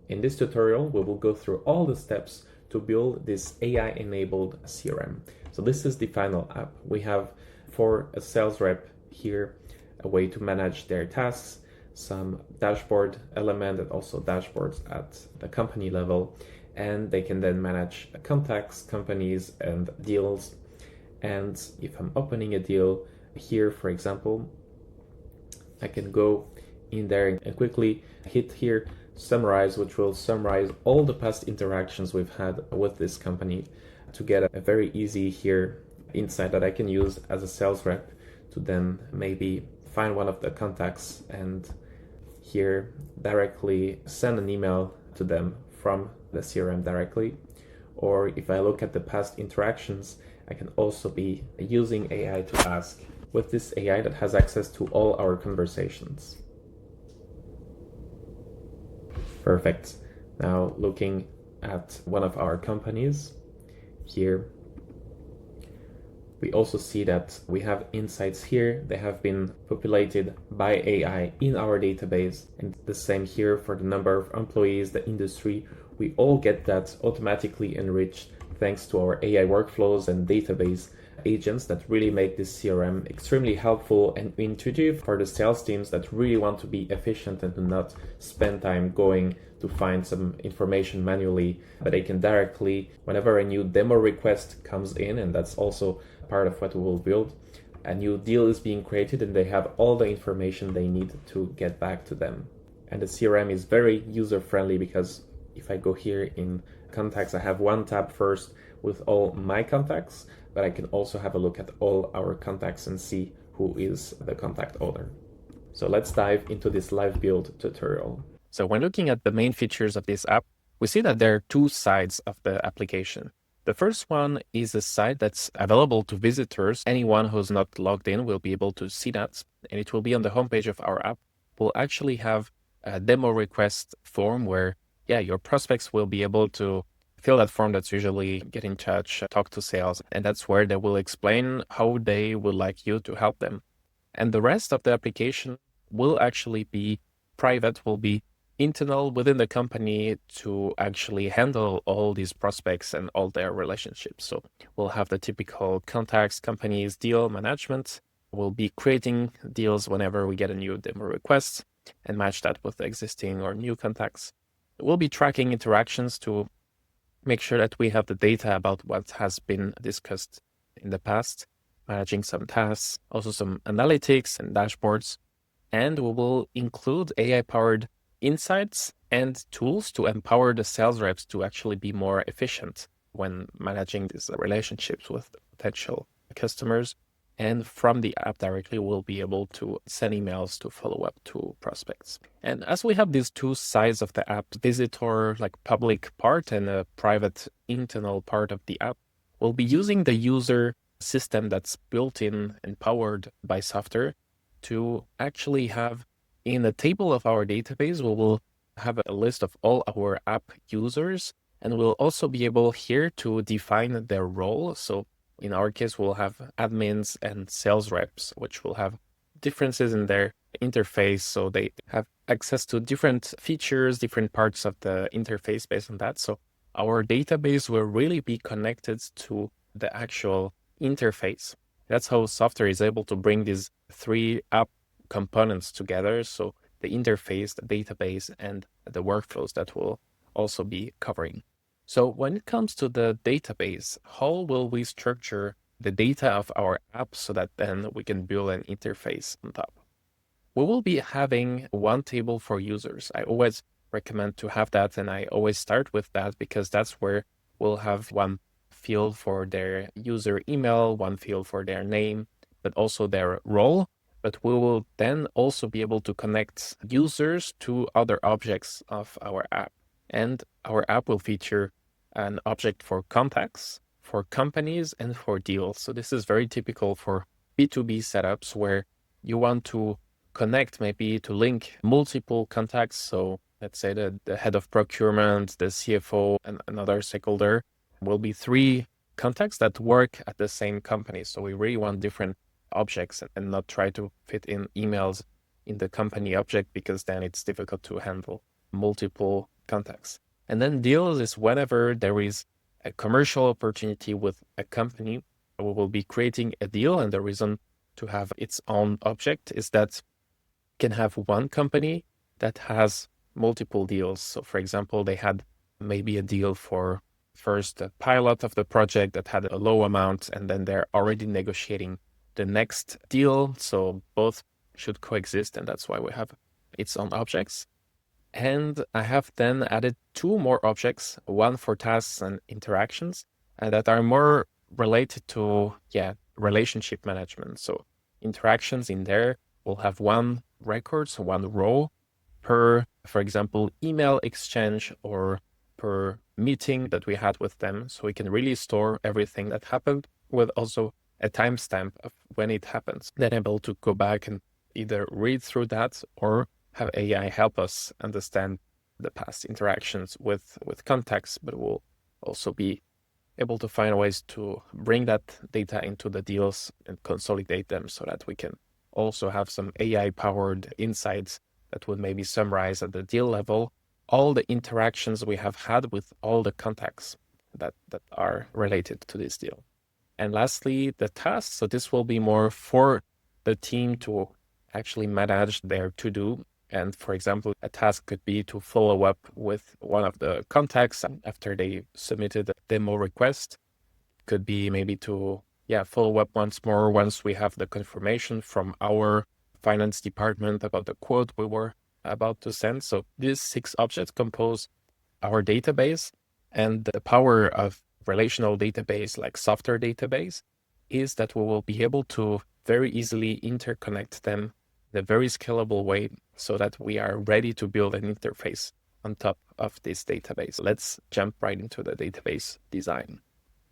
In this tutorial, we will go through all the steps to build this AI-enabled CRM. So this is the final app. We have for a sales rep here a way to manage their tasks, some dashboard element and also dashboards at the company level, and they can then manage contacts, companies, and deals. And if I'm opening a deal here, for example, I can go in there and quickly hit here summarize, which will summarize all the past interactions we've had with this company to get a very easy here insight that I can use as a sales rep to then maybe find one of the contacts and here directly send an email to them from the CRM directly. Or if I look at the past interactions, I can also be using AI to ask with this AI that has access to all our conversations. Perfect. Now looking at one of our companies here, we also see that we have insights here. They have been populated by AI in our database, and the same here for the number of employees, the industry. We all get that automatically enriched thanks to our AI workflows and database agents that really make this CRM extremely helpful and intuitive for the sales teams that really want to be efficient and do not spend time going to find some information manually, but they can directly, whenever a new demo request comes in, and that's also part of what we will build, a new deal is being created and they have all the information they need to get back to them. And the CRM is very user-friendly because if I go here in contacts, I have one tab first with all my contacts, but I can also have a look at all our contacts and see who is the contact owner. So let's dive into this live build tutorial. So when looking at the main features of this app, we see that there are two sides of the application. The first one is a site that's available to visitors. Anyone who's not logged in will be able to see that, and it will be on the homepage of our app. We'll actually have a demo request form where, your prospects will be able to fill that form. That's usually get in touch, talk to sales, and that's where they will explain how they would like you to help them. And the rest of the application will actually be private, will be internal within the company to actually handle all these prospects and all their relationships. So we'll have the typical contacts, companies, deal management. We'll be creating deals whenever we get a new demo request and match that with existing or new contacts. We'll be tracking interactions to make sure that we have the data about what has been discussed in the past, managing some tasks, also some analytics and dashboards. And we will include AI-powered insights and tools to empower the sales reps to actually be more efficient when managing these relationships with potential customers. And from the app directly, we'll be able to send emails to follow up to prospects. And as we have these two sides of the app, visitor, like public part and a private internal part of the app, we'll be using the user system that's built in and powered by Softr to actually have in the table of our database, we will have a list of all our app users, and we'll also be able here to define their role. So in our case, we'll have admins and sales reps, which will have differences in their interface. So they have access to different features, different parts of the interface based on that. So our database will really be connected to the actual interface. That's how Softr is able to bring these three app components together. So the interface, the database, and the workflows that we'll also be covering. So when it comes to the database, how will we structure the data of our app so that then we can build an interface on top? We will be having one table for users. I always recommend to have that, and I always start with that because that's where we'll have one field for their user email, one field for their name, but also their role. But we will then also be able to connect users to other objects of our app. And our app will feature an object for contacts, for companies, and for deals. So this is very typical for B2B setups where you want to connect, maybe to link multiple contacts. So let's say the head of procurement, the CFO, and another stakeholder will be three contacts that work at the same company. So we really want different objects and not try to fit in emails in the company object because then it's difficult to handle multiple contacts. And then deals is whenever there is a commercial opportunity with a company, we will be creating a deal. And the reason to have its own object is that can have one company that has multiple deals. So for example, they had maybe a deal for first a pilot of the project that had a low amount, and then they're already negotiating the next deal. So both should coexist, and that's why we have its own objects. And I have then added two more objects, one for tasks and interactions, that are more related to, relationship management. So interactions in there will have one record, so one row per, for example, email exchange or per meeting that we had with them. So we can really store everything that happened with also a timestamp of when it happens. Then able to go back and either read through that or have AI help us understand the past interactions with contacts, but we'll also be able to find ways to bring that data into the deals and consolidate them so that we can also have some AI-powered insights that would maybe summarize at the deal level all the interactions we have had with all the contacts that are related to this deal. And lastly, the tasks. So this will be more for the team to actually manage their to-do. And for example, a task could be to follow up with one of the contacts after they submitted a demo request. Could be maybe to follow up once more once we have the confirmation from our finance department about the quote we were about to send. So these 6 objects compose our database, and the power of relational database like Softr Database is that we will be able to very easily interconnect them in a very scalable way so that we are ready to build an interface on top of this database. Let's jump right into the database design.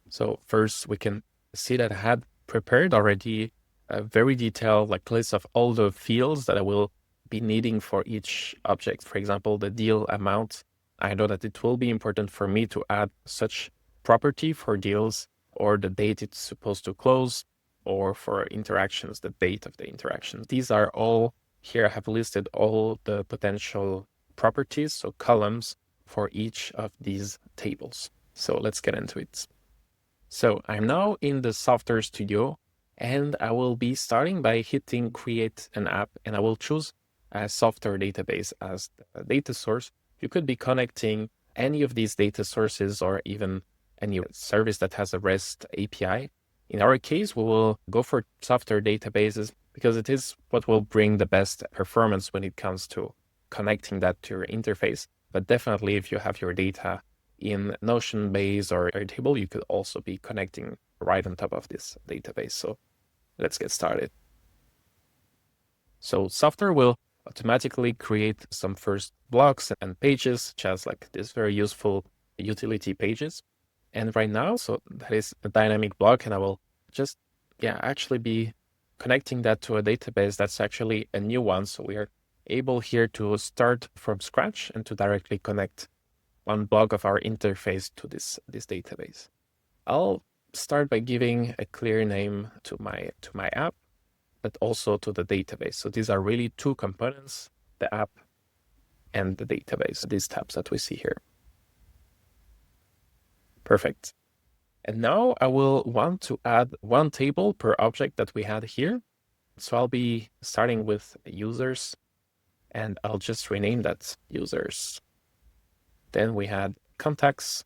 So first we can see that I had prepared already a very detailed list of all the fields that I will be needing for each object. For example, the deal amount. I know that it will be important for me to add such property for deals, or the date it's supposed to close, or for interactions, the date of the interaction. These are all here. I have listed all the potential properties, so columns for each of these tables. So let's get into it. So I'm now in the Softr Studio, and I will be starting by hitting create an app, and I will choose a Softr database as the data source. You could be connecting any of these data sources or even any service that has a REST API. In our case, we will go for Softr databases because it is what will bring the best performance when it comes to connecting that to your interface. But definitely, if you have your data in Notion base or Airtable, you could also be connecting right on top of this database. So let's get started. So Softr will automatically create some first blocks and pages, such as this very useful utility pages. And right now, so that is a dynamic block, and I will just, actually be connecting that to a database that's actually a new one. So we are able here to start from scratch and to directly connect one block of our interface to this database. I'll start by giving a clear name to my app, but also to the database. So these are really 2 components, the app and the database, these tabs that we see here. Perfect. And now I will want to add 1 table per object that we had here. So I'll be starting with users, and I'll just rename that users. Then we had contacts.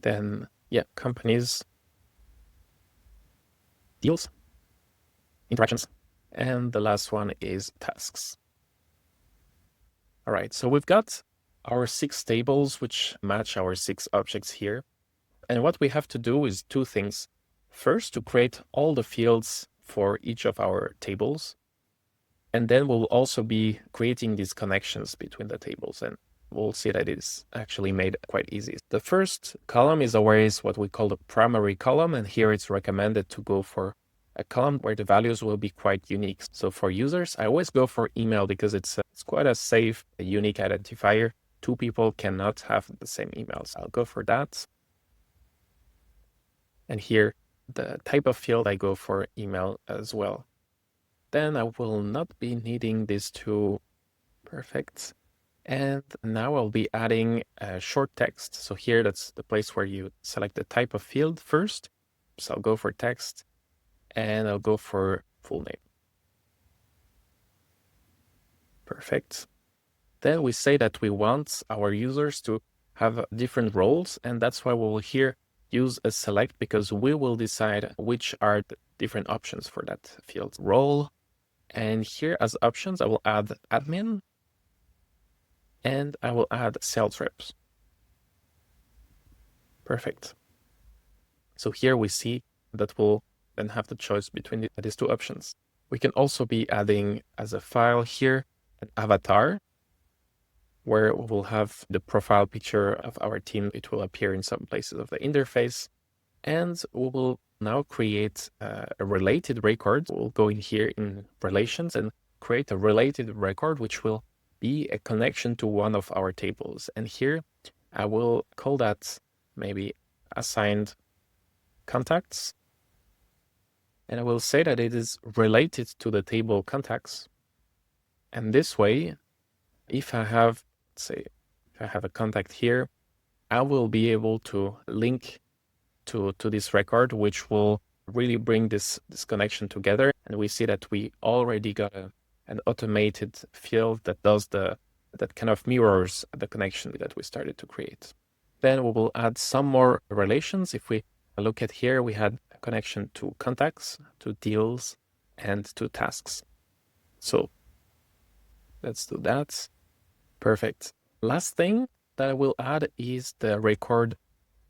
Then, companies, deals, interactions, and the last one is tasks. All right, so we've got our 6 tables which match our 6 objects here. And what we have to do is 2 things. First, to create all the fields for each of our tables. And then we'll also be creating these connections between the tables, and we'll see that it's actually made quite easy. The first column is always what we call the primary column, and here it's recommended to go for a column where the values will be quite unique. So for users, I always go for email because it's quite a safe, unique identifier. 2 people cannot have the same emails. I'll go for that. And here, the type of field, I go for email as well. Then I will not be needing these 2. Perfect. And now I'll be adding a short text. So here, that's the place where you select the type of field first. So I'll go for text and I'll go for full name. Perfect. Then we say that we want our users to have different roles, and that's why we will here use a select, because we will decide which are the different options for that field role. And here as options, I will add admin and I will add sales reps. Perfect. So here we see that we'll then have the choice between these two options. We can also be adding as a file here an avatar, where we will have the profile picture of our team. It will appear in some places of the interface. And we will now create a related record. We'll go in here in relations and create a related record, which will be a connection to one of our tables. And here I will call that maybe assigned contacts. And I will say that it is related to the table contacts. And this way, if I have, let's say, if I have a contact here, I will be able to link to this record, which will really bring this connection together. And we see that we already got an automated field that does that kind of mirrors the connection that we started to create. Then we will add some more relations. If we look at here, we had a connection to contacts, to deals, and to tasks. So let's do that. Perfect. Last thing that I will add is the record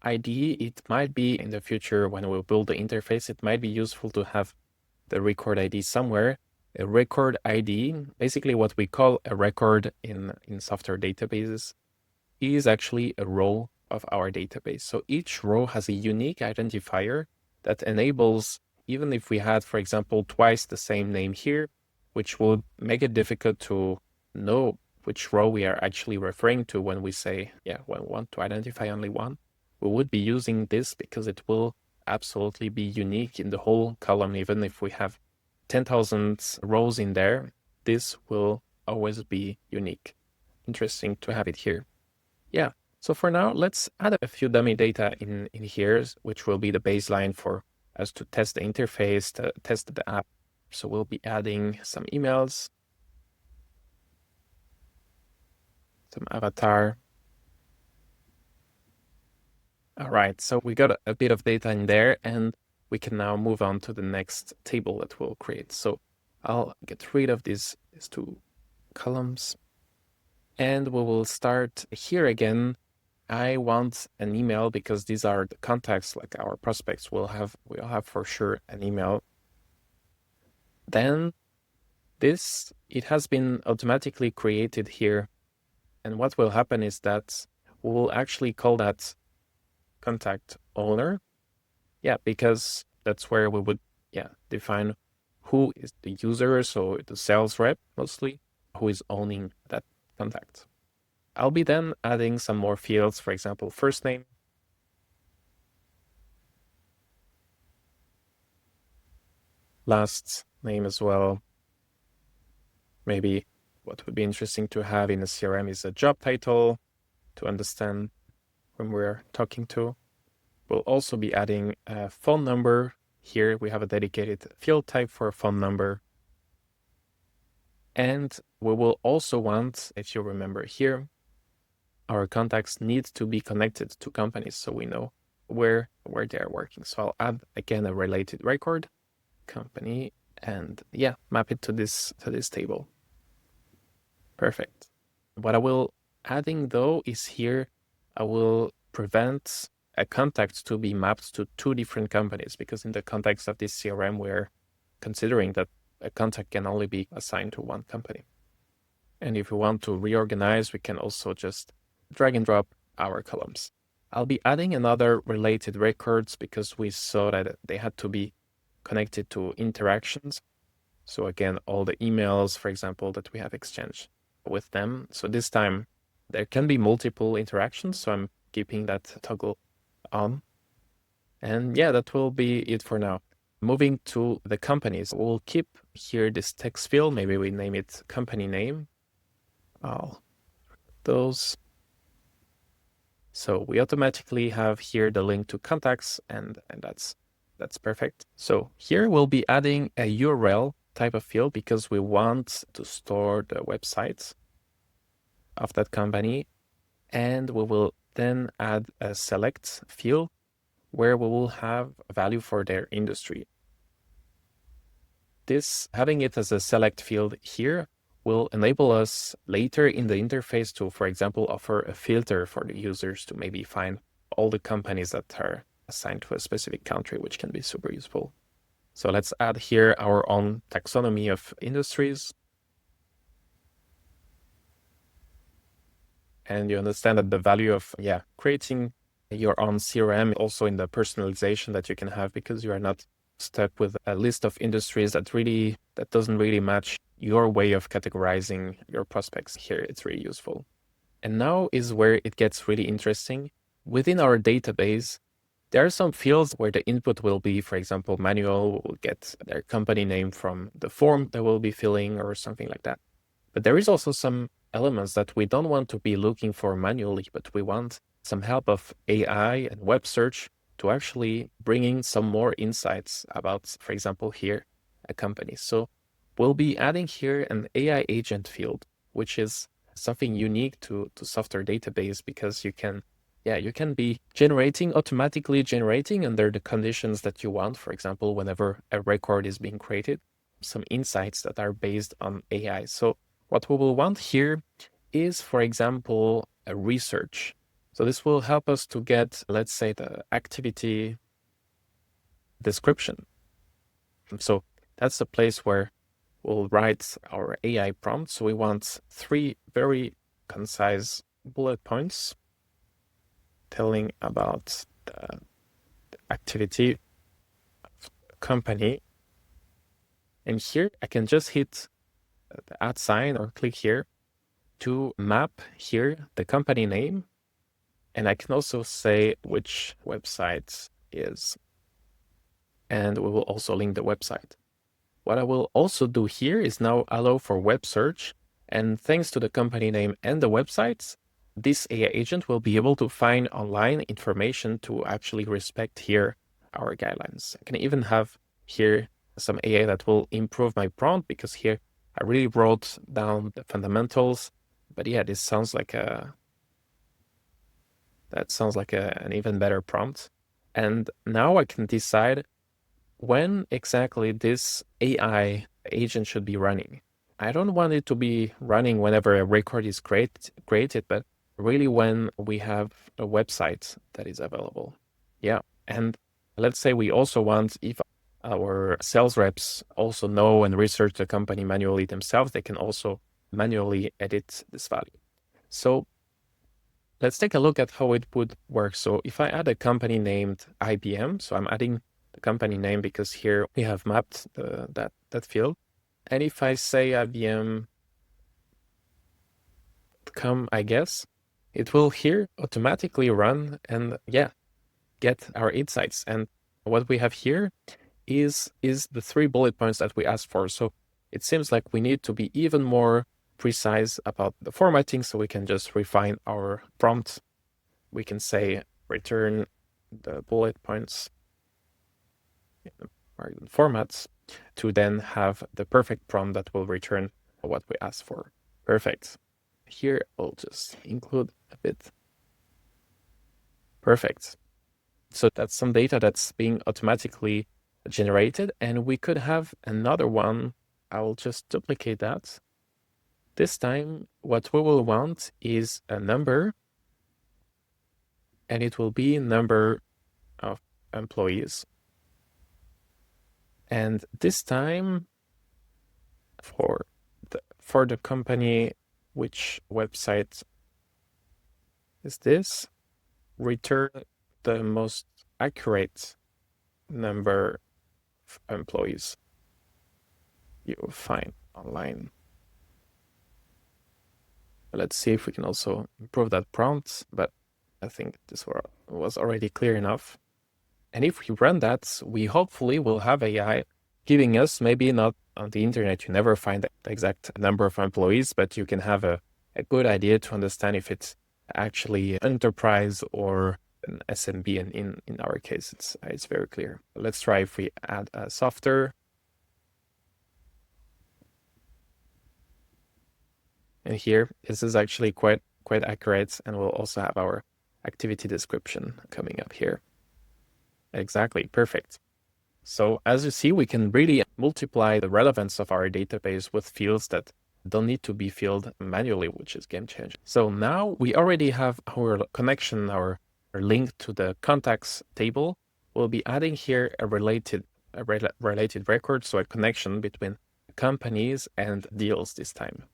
ID. It might be in the future when we build the interface, it might be useful to have the record ID somewhere. A record ID, basically what we call a record in Softr databases, is actually a row of our database. So each row has a unique identifier that enables, even if we had, for example, twice the same name here, which would make it difficult to know which row we are actually referring to when we say, when we want to identify only one, we would be using this because it will absolutely be unique in the whole column. Even if we have 10,000 rows in there, this will always be unique. Interesting to have it here. Yeah, so for now, let's add a few dummy data in here, which will be the baseline for us to test the interface, to test the app. So we'll be adding some emails, some avatar. All right, so we got a bit of data in there, and we can now move on to the next table that we'll create. So I'll get rid of these two columns, and we will start here again. I want an email because these are the contacts, like our prospects we'll have for sure an email. Then it has been automatically created here. And what will happen is that we will actually call that contact owner. Yeah, because that's where we would define who is the user, so the sales rep mostly, who is owning that contact. I'll be then adding some more fields, for example, first name, last name as well. Maybe what would be interesting to have in a CRM is a job title to understand when we're talking to. We'll also be adding a phone number. Here we have a dedicated field type for a phone number. And we will also want, if you remember here, our contacts need to be connected to companies so we know where they're working. So I'll add again a related record, company, and map it to this table. Perfect. What I will adding though is here I will prevent a contact to be mapped to two different companies, because in the context of this CRM we're considering that a contact can only be assigned to one company. And if we want to reorganize, we can also just drag and drop our columns. I'll be adding another related records because we saw that they had to be connected to interactions. So again, all the emails, for example, that we have exchanged with them. So this time there can be multiple interactions. So I'm keeping that toggle on. And that will be it for now. Moving to the companies, we'll keep here this text field. Maybe we name it company name. I'll those. So we automatically have here the link to contacts, and that's perfect. So here we'll be adding a URL type of field because we want to store the website of that company. And we will then add a select field where we will have a value for their industry. This, having it as a select field here, will enable us later in the interface to, for example, offer a filter for the users to maybe find all the companies that are assigned to a specific country, which can be super useful. So let's add here our own taxonomy of industries. And you understand that the value of creating your own CRM also in the personalization that you can have, because you are not stuck with a list of industries that doesn't really match your way of categorizing your prospects. Here it's really useful. And now is where it gets really interesting. Within our database, there are some fields where the input will be, for example, manual. We'll get their company name from the form that we'll be filling or something like that. But there is also some elements that we don't want to be looking for manually, but we want some help of AI and web search to actually bring in some more insights about, for example, here, a company. So we'll be adding here an AI agent field, which is something unique to Softr database, because you can be automatically generating under the conditions that you want. For example, whenever a record is being created, some insights that are based on AI. So what we will want here is, for example, a research. So this will help us to get, let's say, the activity description. So that's the place where we'll write our AI prompt. So we want 3 very concise bullet points telling about the activity of the company. And here I can just hit the add sign or click here to map here the company name. And I can also say which website is, and we will also link the website. What I will also do here is now allow for web search. And thanks to the company name and the websites, this AI agent will be able to find online information to actually respect here our guidelines. I can even have here some AI that will improve my prompt, because here I really wrote down the fundamentals. But yeah, this sounds like an even better prompt. And now I can decide when exactly this AI agent should be running. I don't want it to be running whenever a record is created, but really when we have a website that is available. Yeah, and let's say we also want, if our sales reps also know and research the company manually themselves, they can also manually edit this value. So let's take a look at how it would work. So if I add a company named IBM, so I'm adding the company name because here we have mapped that field. And if I say IBM.com, I guess, it will here automatically run and get our insights. And what we have here is the 3 bullet points that we asked for. So it seems like we need to be even more precise about the formatting, so we can just refine our prompt. We can say return the bullet points in the formats to then have the perfect prompt that will return what we asked for. Perfect. Here I'll just include a bit. Perfect. So that's some data that's being automatically generated, and we could have another one. I will just duplicate that. This time, what we will want is a number, and it will be number of employees. And this time, for the company, which website is this? Return the most accurate number of employees you will find online. Let's see if we can also improve that prompt, but I think this was already clear enough. And if we run that, we hopefully will have AI giving us, maybe not on the internet, you never find the exact number of employees, but you can have a a good idea to understand if it's actually enterprise or an SMB, and in our case, it's very clear. Let's try if we add a Softr. And here, this is actually quite accurate, and we'll also have our activity description coming up here. Exactly, perfect. So as you see, we can really multiply the relevance of our database with fields that don't need to be filled manually, which is game changing. So now we already have our connection, our link to the contacts table. We'll be adding here a related record, so a connection between companies and deals this time.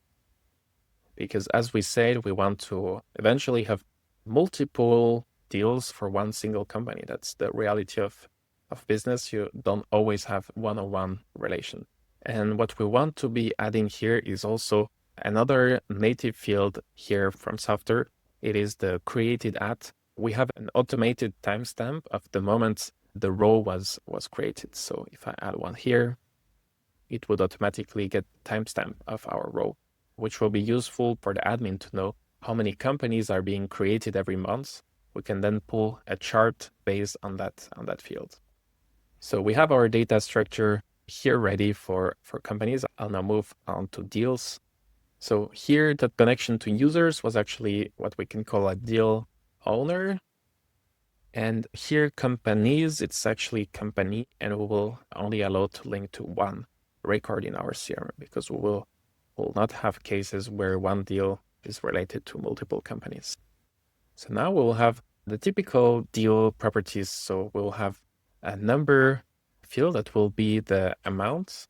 Because as we said, we want to eventually have multiple deals for one single company. That's the reality of business. You don't always have one-on-one relation. And what we want to be adding here is also another native field here from Softr. It is the created at. We have an automated timestamp of the moment the row was created. So if I add one here, it would automatically get timestamp of our row, which will be useful for the admin to know how many companies are being created every month. We can then pull a chart based on that field. So we have our data structure here ready for companies. I'll now move on to deals. So here, the connection to users was actually what we can call a deal owner. And here, companies, it's actually company, and we will only allow to link to one record in our CRM, because we will not have cases where one deal is related to multiple companies. So now we will have the typical deal properties. So we'll have a number field that will be the amount,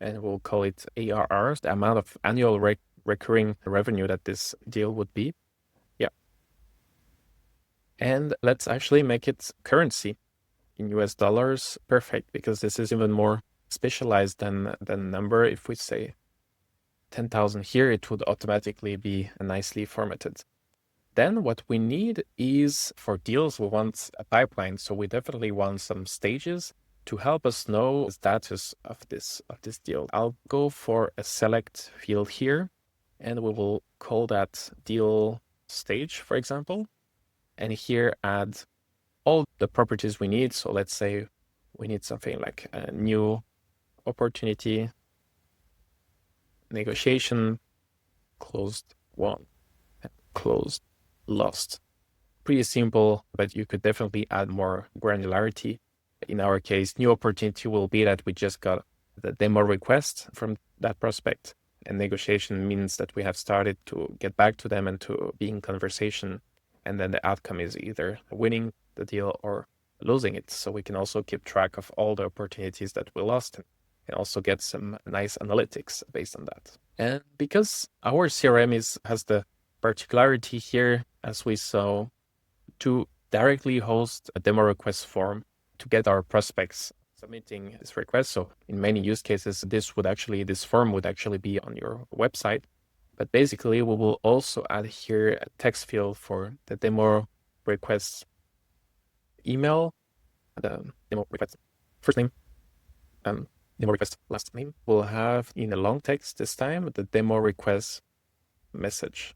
and we'll call it ARR, the amount of annual recurring revenue that this deal would be. Yeah. And let's actually make it currency in US dollars. Perfect, because this is even more specialized than number. If we say 10,000 here, it would automatically be nicely formatted. Then what we need is, for deals, we want a pipeline. So we definitely want some stages to help us know the status of this deal. I'll go for a select field here, and we will call that deal stage, for example. And here add all the properties we need. So let's say we need something like a new opportunity, negotiation, closed won, closed lost. Pretty simple, but you could definitely add more granularity. In our case, new opportunity will be that we just got the demo request from that prospect, and negotiation means that we have started to get back to them and to be in conversation, and then the outcome is either winning the deal or losing it. So we can also keep track of all the opportunities that we lost and also get some nice analytics based on that. And because our CRM has the particularity here, as we saw, to directly host a demo request form to get our prospects submitting this request. So in many use cases, this form would actually be on your website. But basically, we will also add here a text field for the demo request email, the demo request first name, demo request last name. We'll have in a long text this time the demo request message.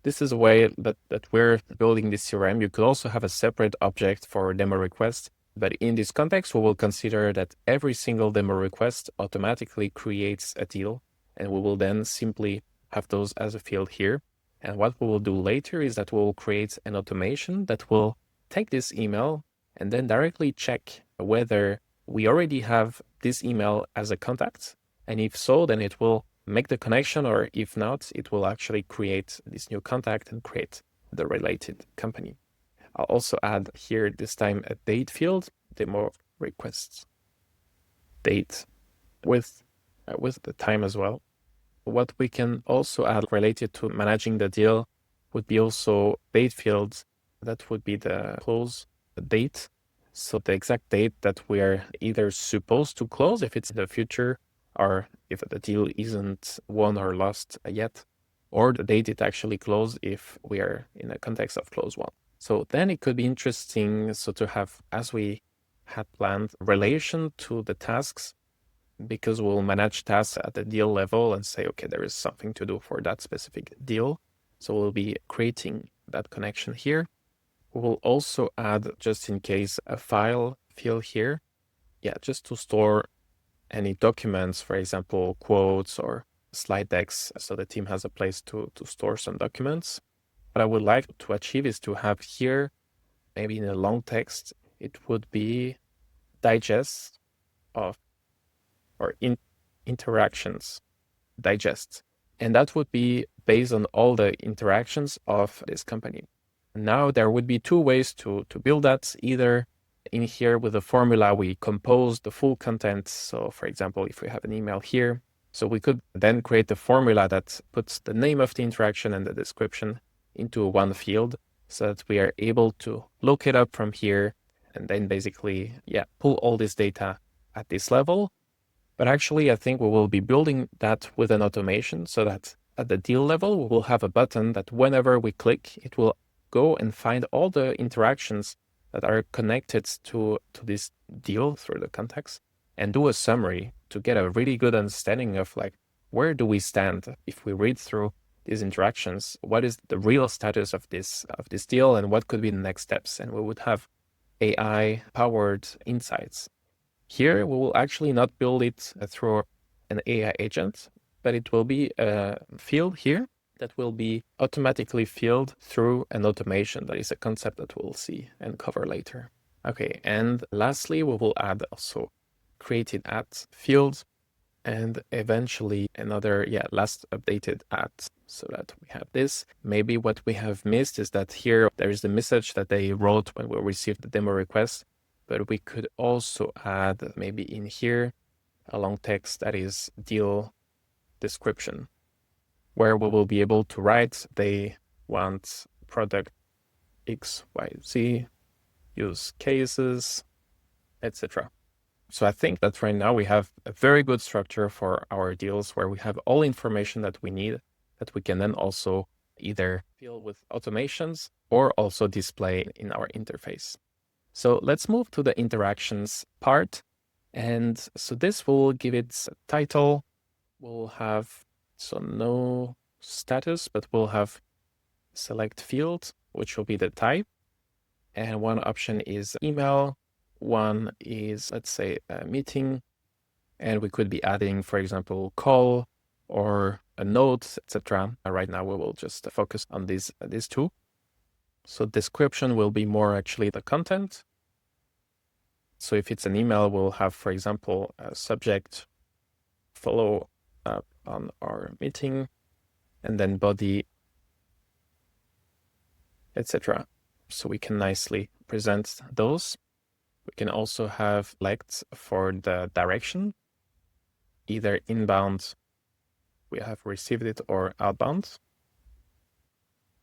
This is a way that we're building this CRM. You could also have a separate object for demo request, but in this context, we will consider that every single demo request automatically creates a deal, and we will then simply have those as a field here. And what we will do later is that we will create an automation that will take this email and then directly check whether we already have this email as a contact. And if so, then it will make the connection, or if not, it will actually create this new contact and create the related company. I'll also add here this time a date field, demo requests date with the time as well. What we can also add related to managing the deal would be also date fields. That would be the close date. So the exact date that we are either supposed to close if it's in the future, or if the deal isn't won or lost yet, or the date it actually closed if we are in a context of close one. So then it could be interesting to have, as we had planned, relation to the tasks. because we'll manage tasks at the deal level and say, okay, there is something to do for that specific deal. So we'll be creating that connection here. We will also add, just in case, a file field here. Yeah, just to store any documents, for example, quotes or slide decks, so the team has a place to store some documents. What I would like to achieve is to have here, maybe in a long text, it would be digest of, or interactions, digest. And that would be based on all the interactions of this company. Now there would be two ways to build that. Either in here with a formula, we compose the full content. So for example, if we have an email here, so we could then create a formula that puts the name of the interaction and the description into one field so that we are able to look it up from here and then basically, pull all this data at this level. But actually, I think we will be building that with an automation so that at the deal level, we will have a button that whenever we click, it will go and find all the interactions that are connected to this deal through the context and do a summary to get a really good understanding of like, where do we stand if we read through these interactions? What is the real status of this deal and what could be the next steps? And we would have AI-powered insights. Here, we will actually not build it through an AI agent, but it will be a field here that will be automatically filled through an automation. That is a concept that we'll see and cover later. Okay, and lastly, we will add also created at field and eventually another, last updated at, so that we have this. Maybe what we have missed is that here there is the message that they wrote when we received the demo request, but we could also add maybe in here a long text that is deal description, where we will be able to write they want product X, Y, Z, use cases, etc. So I think that right now we have a very good structure for our deals where we have all information that we need that we can then also either fill with automations or also display in our interface. So let's move to the interactions part. And so this will give it a title. We'll have, so no status, but we'll have select field, which will be the type. And one option is email. One is, let's say, a meeting. And we could be adding, for example, call or a note, etc. Right now, we will just focus on these two. So description will be more actually the content. So if it's an email, we'll have, for example, a subject, follow up on our meeting, and then body, etc. So we can nicely present those. We can also have select for the direction, either inbound, we have received it, or outbound.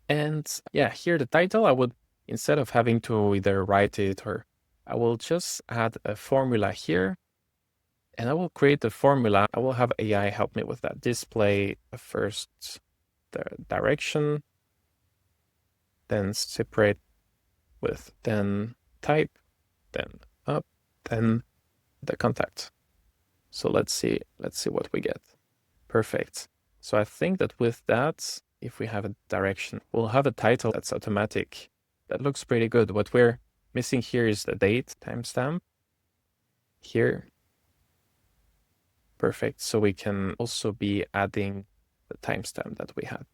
And here the title, I would, instead of having to either write it or I will just add a formula here and I will create the formula. I will have AI help me with that. Display first the direction, then separate with then type, then up, then the contact. So let's see what we get. Perfect. So I think that with that, if we have a direction, we'll have a title that's automatic. That looks pretty good. What we're missing here is the date timestamp here. Perfect. So we can also be adding the timestamp that we had.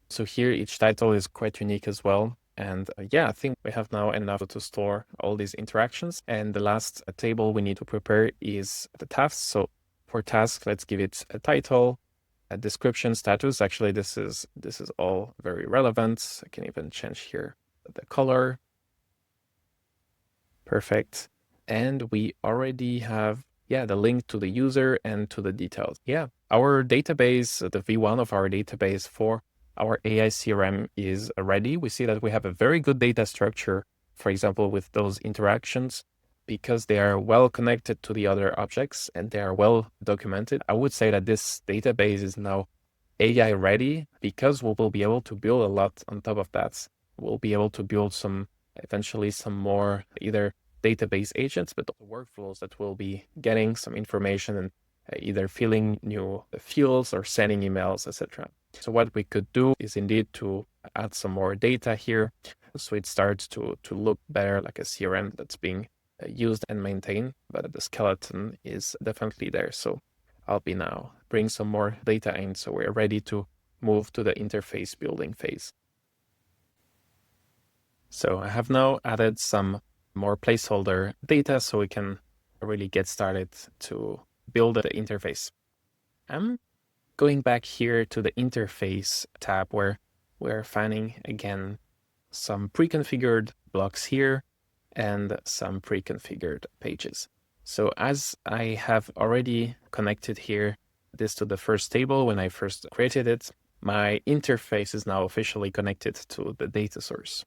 So here each title is quite unique as well. And I think we have now enough to store all these interactions. And the last table we need to prepare is the tasks. So for task, let's give it a title, a description, status. Actually, this is all very relevant. I can even change here the color. Perfect. And we already have, the link to the user and to the details. Our database, the V1 of our database for our AI CRM is ready. We see that we have a very good data structure, for example, with those interactions, because they are well connected to the other objects and they are well documented. I would say that this database is now AI ready because we will be able to build a lot on top of that. We'll be able to build eventually some more either database agents, but also workflows that will be getting some information and either filling new fields or sending emails, etc. So what we could do is indeed to add some more data here, so it starts to look better like a CRM that's being used and maintained, but the skeleton is definitely there. So I'll be now bring some more data in, so we're ready to move to the interface building phase. So I have now added some more placeholder data so we can really get started to build the interface. I'm going back here to the interface tab where we're finding again some pre-configured blocks here and some pre-configured pages. So as I have already connected here this to the first table when I first created it, my interface is now officially connected to the data source.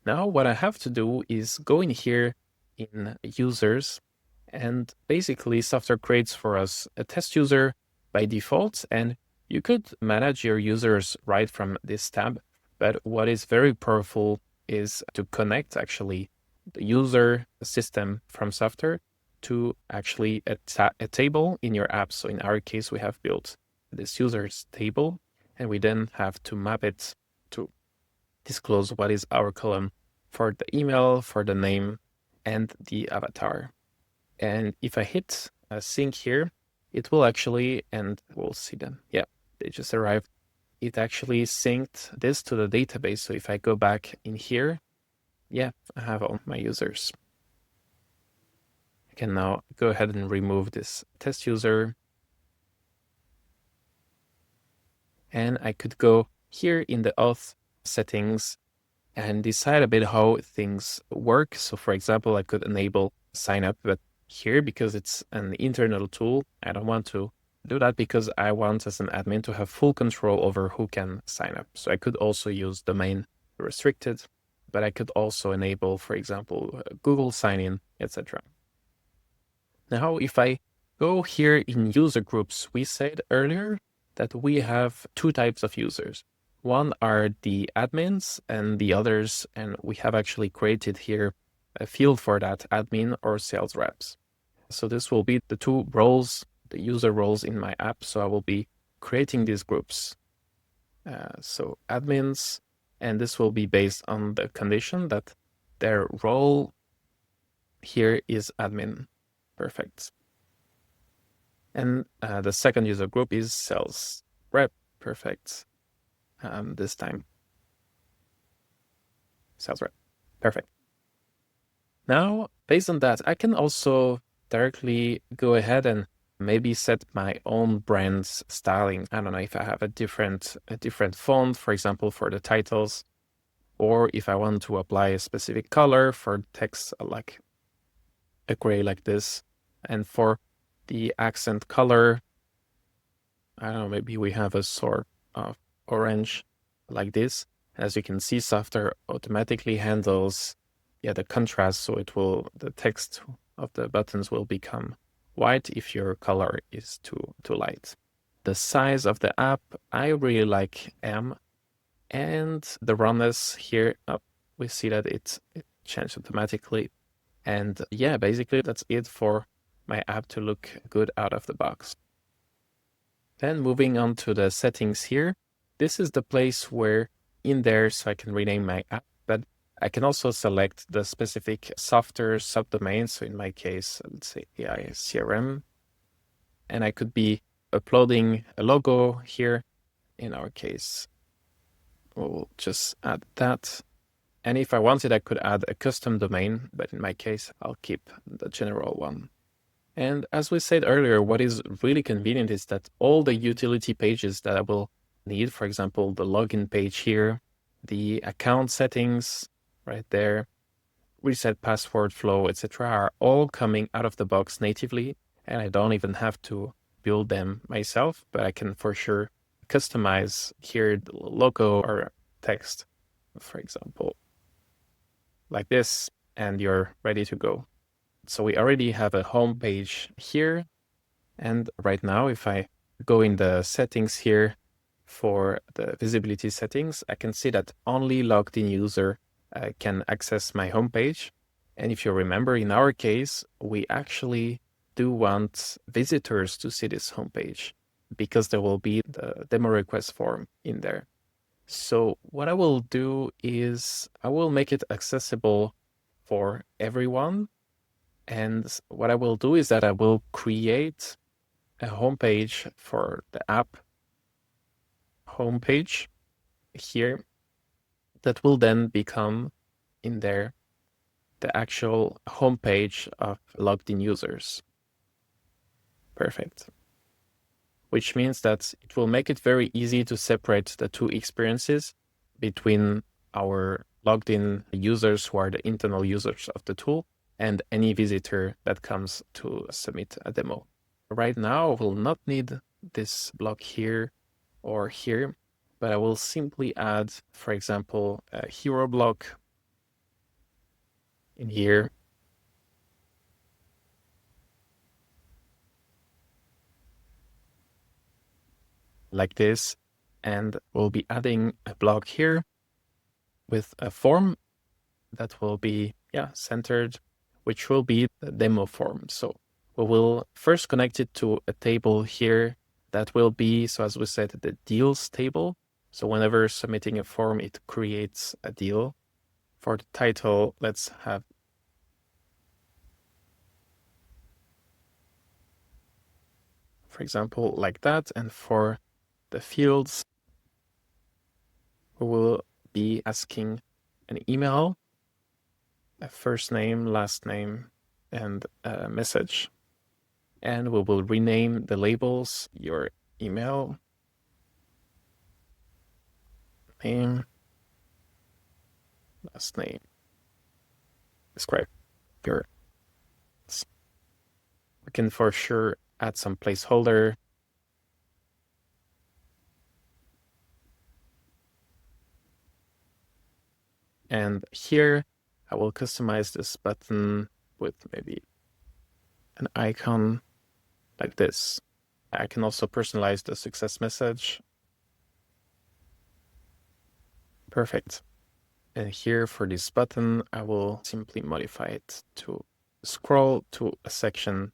Now what I have to do is go in here in users, and basically Softr creates for us a test user by default, and you could manage your users right from this tab. But what is very powerful is to connect actually the user system from Softr to actually a table in your app. So in our case, we have built this users table, and we then have to map it to disclose what is our column for the email, for the name, and the avatar. And if I hit sync here, it will actually, and we'll see them. Yeah, they just arrived. It actually synced this to the database. So if I go back in here, yeah, I have all my users. I can now go ahead and remove this test user. And I could go here in the auth settings and decide a bit how things work. So for example, I could enable sign up, but here, because it's an internal tool, I don't want to do that because I want as an admin to have full control over who can sign up. So I could also use domain restricted, but I could also enable, for example, Google sign-in, etc. Now, if I go here in user groups, we said earlier that we have two types of users. One are the admins and the others, and we have actually created here a field for that, admin or sales reps. So this will be the two roles, the user roles in my app. So I will be creating these groups. So admins, and this will be based on the condition that their role here is admin. Perfect. And the second user group is sales rep. Perfect. This time sales rep. Perfect. Now, based on that, I can also directly go ahead and maybe set my own brand's styling. I don't know if I have a different font, for example, for the titles, or if I want to apply a specific color for text like a gray like this. And for the accent color, I don't know, maybe we have a sort of orange like this. As you can see, Softr automatically handles the contrast, so the text of the buttons will become white if your color is too light. The size of the app, I really like M, and the roundness here, we see that it changed automatically. And yeah, basically that's it for my app to look good out of the box. Then moving on to the settings here, this is the place where in there, so I can rename my app, but I can also select the specific Softr subdomain. So in my case, let's say AI CRM, and I could be uploading a logo here. In our case, we'll just add that. And if I wanted, I could add a custom domain, but in my case, I'll keep the general one. And as we said earlier, what is really convenient is that all the utility pages that I will need, for example, the login page here, the account settings right there, reset password flow, etc., are all coming out of the box natively. And I don't even have to build them myself, but I can for sure customize here the logo or text, for example, like this, and you're ready to go. So we already have a home page here. And right now, if I go in the settings here for the visibility settings, I can see that only logged in user can access my homepage. And if you remember, in our case, we actually do want visitors to see this homepage because there will be the demo request form in there. So what I will do is I will make it accessible for everyone. And what I will do is that I will create a homepage for the app homepage here that will then become in there the actual homepage of logged in users. Perfect. Which means that it will make it very easy to separate the two experiences between our logged in users who are the internal users of the tool and any visitor that comes to submit a demo. Right now, I will not need this block here or here, but I will simply add, for example, a hero block in here. Like this, and we'll be adding a block here with a form that will be centered, which will be the demo form. So we will first connect it to a table here that will be, so as we said, the deals table. So whenever submitting a form, it creates a deal. For the title, let's have for example, like that. And for the fields, we will be asking an email, a first name, last name, and a message. And we will rename the labels, your email, name, last name, describe your. We can for sure add some placeholder. And here I will customize this button with maybe an icon like this. I can also personalize the success message. Perfect. And here for this button, I will simply modify it to scroll to a section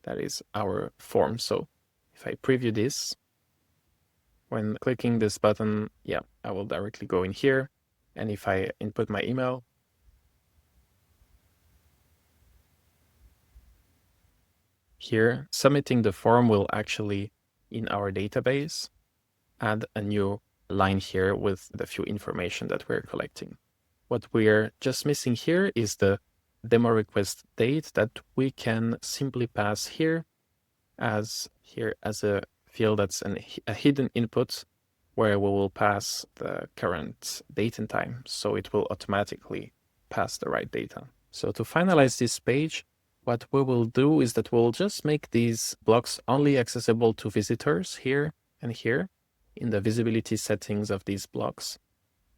that is our form. So if I preview this, when clicking this button, I will directly go in here. And if I input my email, here, submitting the form will actually, in our database, add a new line here with the few information that we're collecting. What we're just missing here is the demo request date that we can simply pass here as a field that's a hidden input where we will pass the current date and time. So it will automatically pass the right data. So to finalize this page, what we will do is that we'll just make these blocks only accessible to visitors here and here in the visibility settings of these blocks,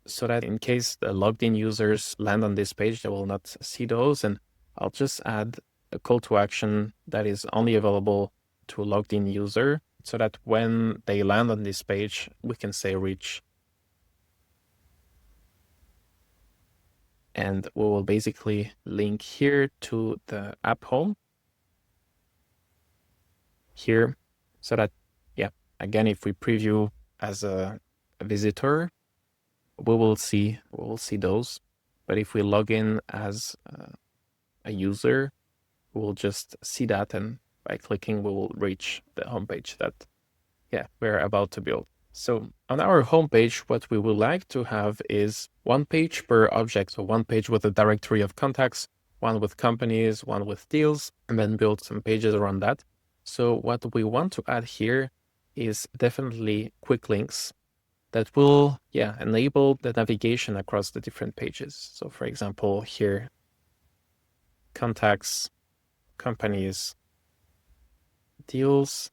so that in case the logged in users land on this page, they will not see those. And I'll just add a call to action that is only available to a logged in user, so that when they land on this page, we can say reach. And we will basically link here to the app home here, so that, again, if we preview as a visitor, we will see those. But if we log in as a user, we'll just see that, and by clicking, we will reach the homepage that we're about to build. So on our homepage, what we would like to have is one page per object. So one page with a directory of contacts, one with companies, one with deals, and then build some pages around that. So what we want to add here is definitely quick links that will enable the navigation across the different pages. So for example, here, contacts, companies, deals.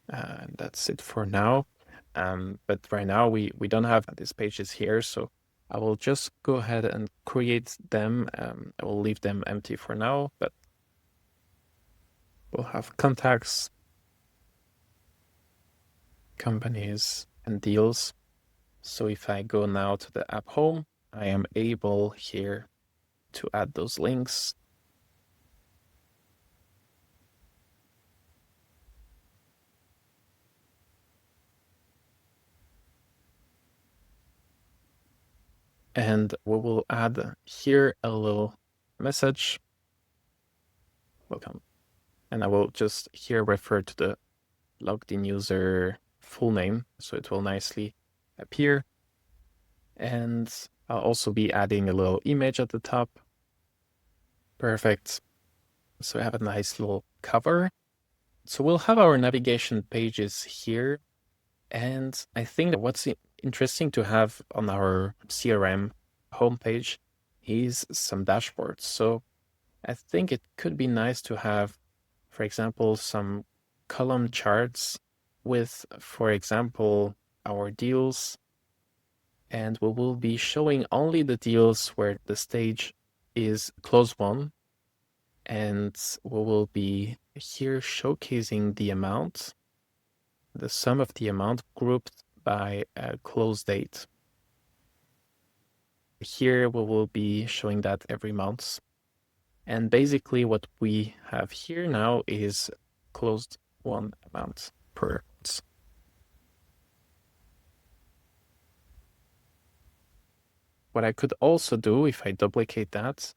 And that's it for now. But right now we don't have these pages here, so I will just go ahead and create them. I will leave them empty for now, but we'll have contacts, companies, and deals. So if I go now to the app home, I am able here to add those links. And we will add here a little message. Welcome. And I will just here refer to the logged in user full name, so it will nicely appear. And I'll also be adding a little image at the top. Perfect. So we have a nice little cover. So we'll have our navigation pages here. And I think that what's interesting to have on our CRM homepage is some dashboards. So I think it could be nice to have, for example, some column charts with, for example, our deals. And we will be showing only the deals where the stage is close won. And we will be here showcasing the amount, the sum of the amount grouped by a close date. Here we will be showing that every month. And basically what we have here now is closed won amount per month. What I could also do if I duplicate that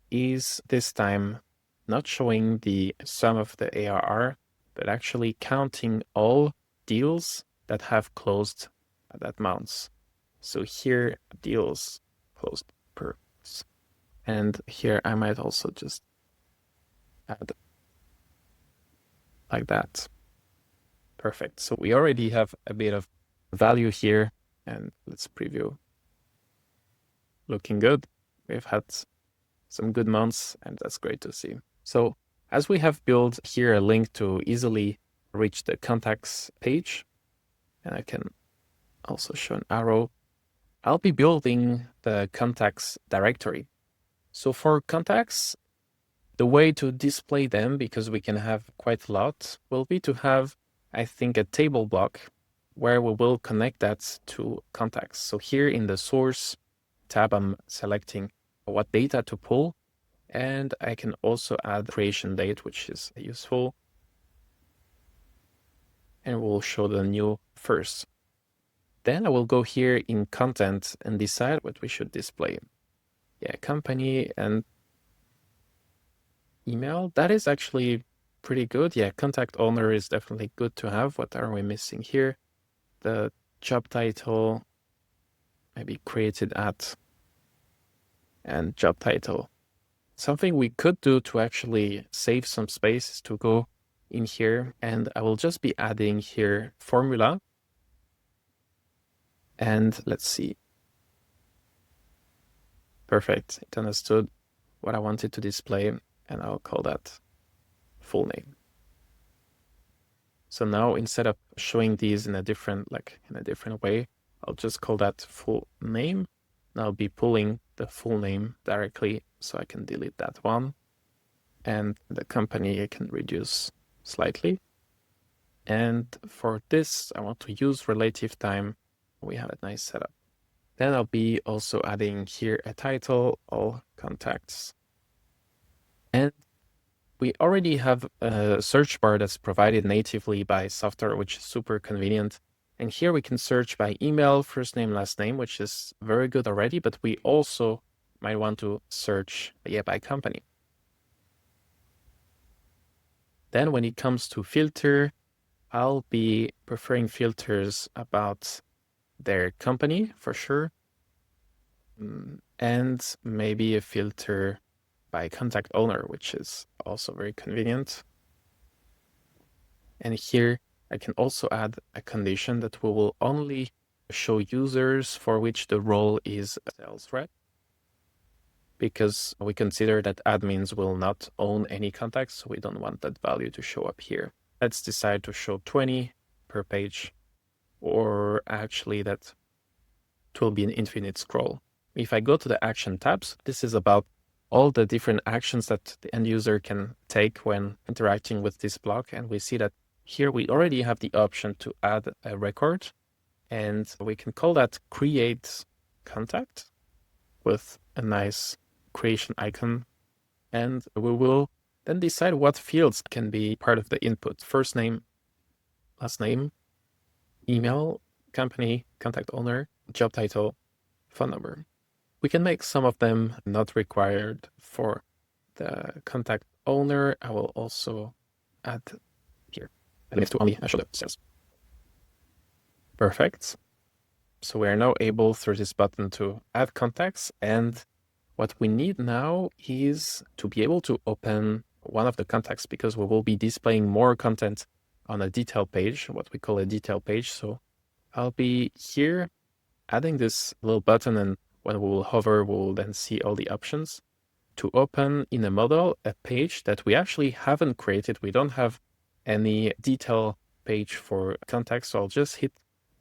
is this time not showing the sum of the ARR, but actually counting all deals that have closed at that month. So here, deals closed per month. And here I might also just add like that. Perfect. So we already have a bit of value here, and let's preview. Looking good. We've had some good months, and that's great to see. So as we have built here a link to easily reach the contacts page, and I can also show an arrow, I'll be building the contacts directory. So for contacts, the way to display them, because we can have quite a lot, will be to have, I think, a table block where we will connect that to contacts. So here in the source tab, I'm selecting what data to pull, and I can also add creation date, which is useful. And we'll show the new first. Then I will go here in content and decide what we should display. Yeah, company and email. That is actually pretty good. Yeah, contact owner is definitely good to have. What are we missing here? The job title, maybe created at, and job title. Something we could do to actually save some space is to go in here, and I will just be adding here formula. And let's see. Perfect. It understood what I wanted to display, and I'll call that full name. So now instead of showing these in a different way, I'll just call that full name. And I'll be pulling the full name directly, so I can delete that one. And the company I can reduce slightly. And for this, I want to use relative time. We have a nice setup. Then I'll be also adding here a title, all contacts. And we already have a search bar that's provided natively by Softr, which is super convenient. And here we can search by email, first name, last name, which is very good already, but we also might want to search by company. Then when it comes to filter, I'll be preferring filters about their company for sure. And maybe a filter by contact owner, which is also very convenient. And here I can also add a condition that we will only show users for which the role is a sales rep, because we consider that admins will not own any contacts, so we don't want that value to show up here. Let's decide to show 20 per page, or actually that it will be an infinite scroll. If I go to the action tabs, this is about all the different actions that the end user can take when interacting with this block. And we see that here we already have the option to add a record, and we can call that create contact with a nice creation icon. And we will then decide what fields can be part of the input: first name, last name, email, company, contact owner, job title, phone number. We can make some of them not required for the contact owner. I will also add here a limit to only show the sales. Perfect. So we are now able through this button to add contacts, and what we need now is to be able to open one of the contacts, because we will be displaying more content on a detail page, what we call a detail page. So I'll be here adding this little button, and when we will hover, we will then see all the options to open in a model a page that we actually haven't created. We don't have any detail page for contacts. So I'll just hit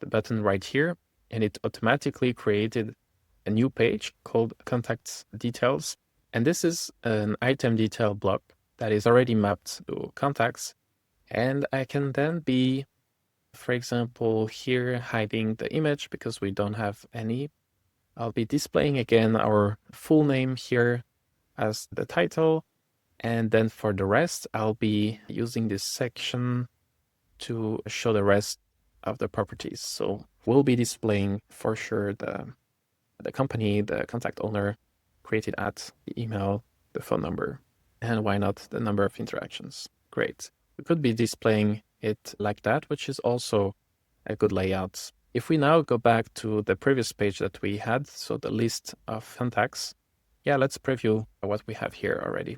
the button right here, and it automatically created a new page called contacts details. And this is an item detail block that is already mapped to contacts. And I can then be, for example, here hiding the image because we don't have any. I'll be displaying again our full name here as the title. And then for the rest, I'll be using this section to show the rest of the properties. So we'll be displaying for sure the company, the contact owner, created at, the email, the phone number, and why not the number of interactions. Great. We could be displaying it like that, which is also a good layout. If we now go back to the previous page that we had, so the list of contacts, yeah, let's preview what we have here already.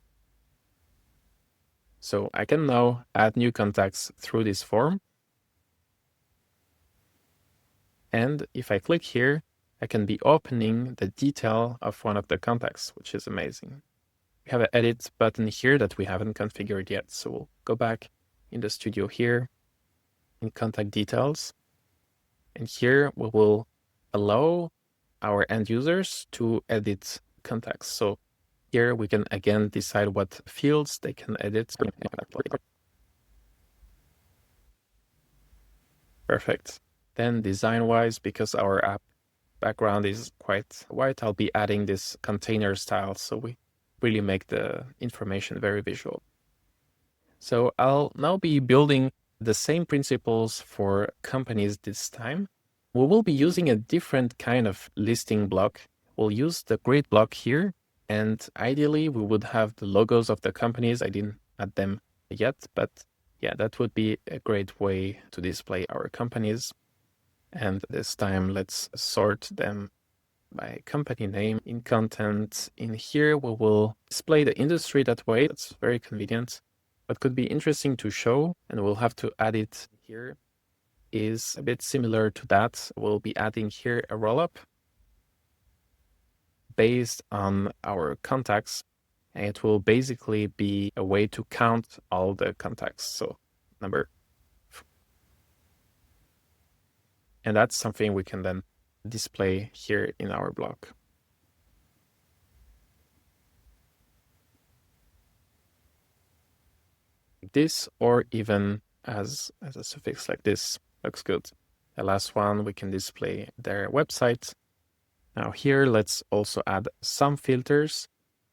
So I can now add new contacts through this form. And if I click here, I can be opening the detail of one of the contacts, which is amazing. We have an edit button here that we haven't configured yet. So we'll go back in the studio here in contact details. And here we will allow our end users to edit contacts. So here we can again decide what fields they can edit. Perfect. Then design-wise, because our app background is quite white, I'll be adding this container style, so we really make the information very visual. So I'll now be building the same principles for companies this time. We will be using a different kind of listing block. We'll use the grid block here, and ideally we would have the logos of the companies. I didn't add them yet, but yeah, that would be a great way to display our companies. And this time, let's sort them by company name. In content, in here, we will display the industry that way. That's very convenient. What could be interesting to show, and we'll have to add it here, is a bit similar to that. We'll be adding here a rollup based on our contacts. And it will basically be a way to count all the contacts. So number. And that's something we can then display here in our block. This, or even as a suffix like this, looks good. The last one, we can display their website. Now here, let's also add some filters.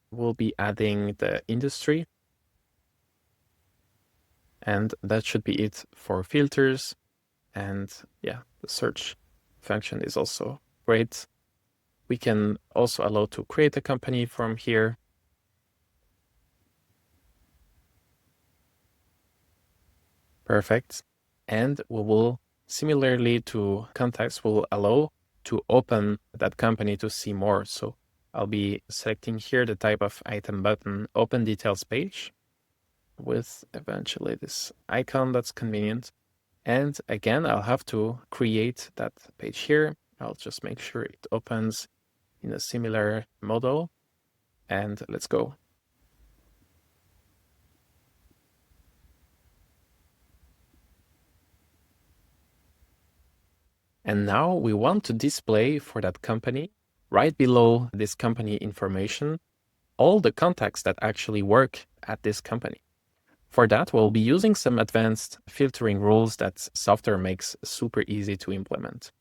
We'll be adding the industry. And that should be it for filters. And yeah, the search function is also great. We can also allow to create a company from here. Perfect. And we will, similarly to contacts, will allow to open that company to see more. So I'll be selecting here the type of item button, open details page, with eventually this icon that's convenient. And again, I'll have to create that page here. I'll just make sure it opens in a similar model. And let's go. And now we want to display for that company, right below this company information, all the contacts that actually work at this company. For that, we'll be using some advanced filtering rules that Softr makes super easy to implement.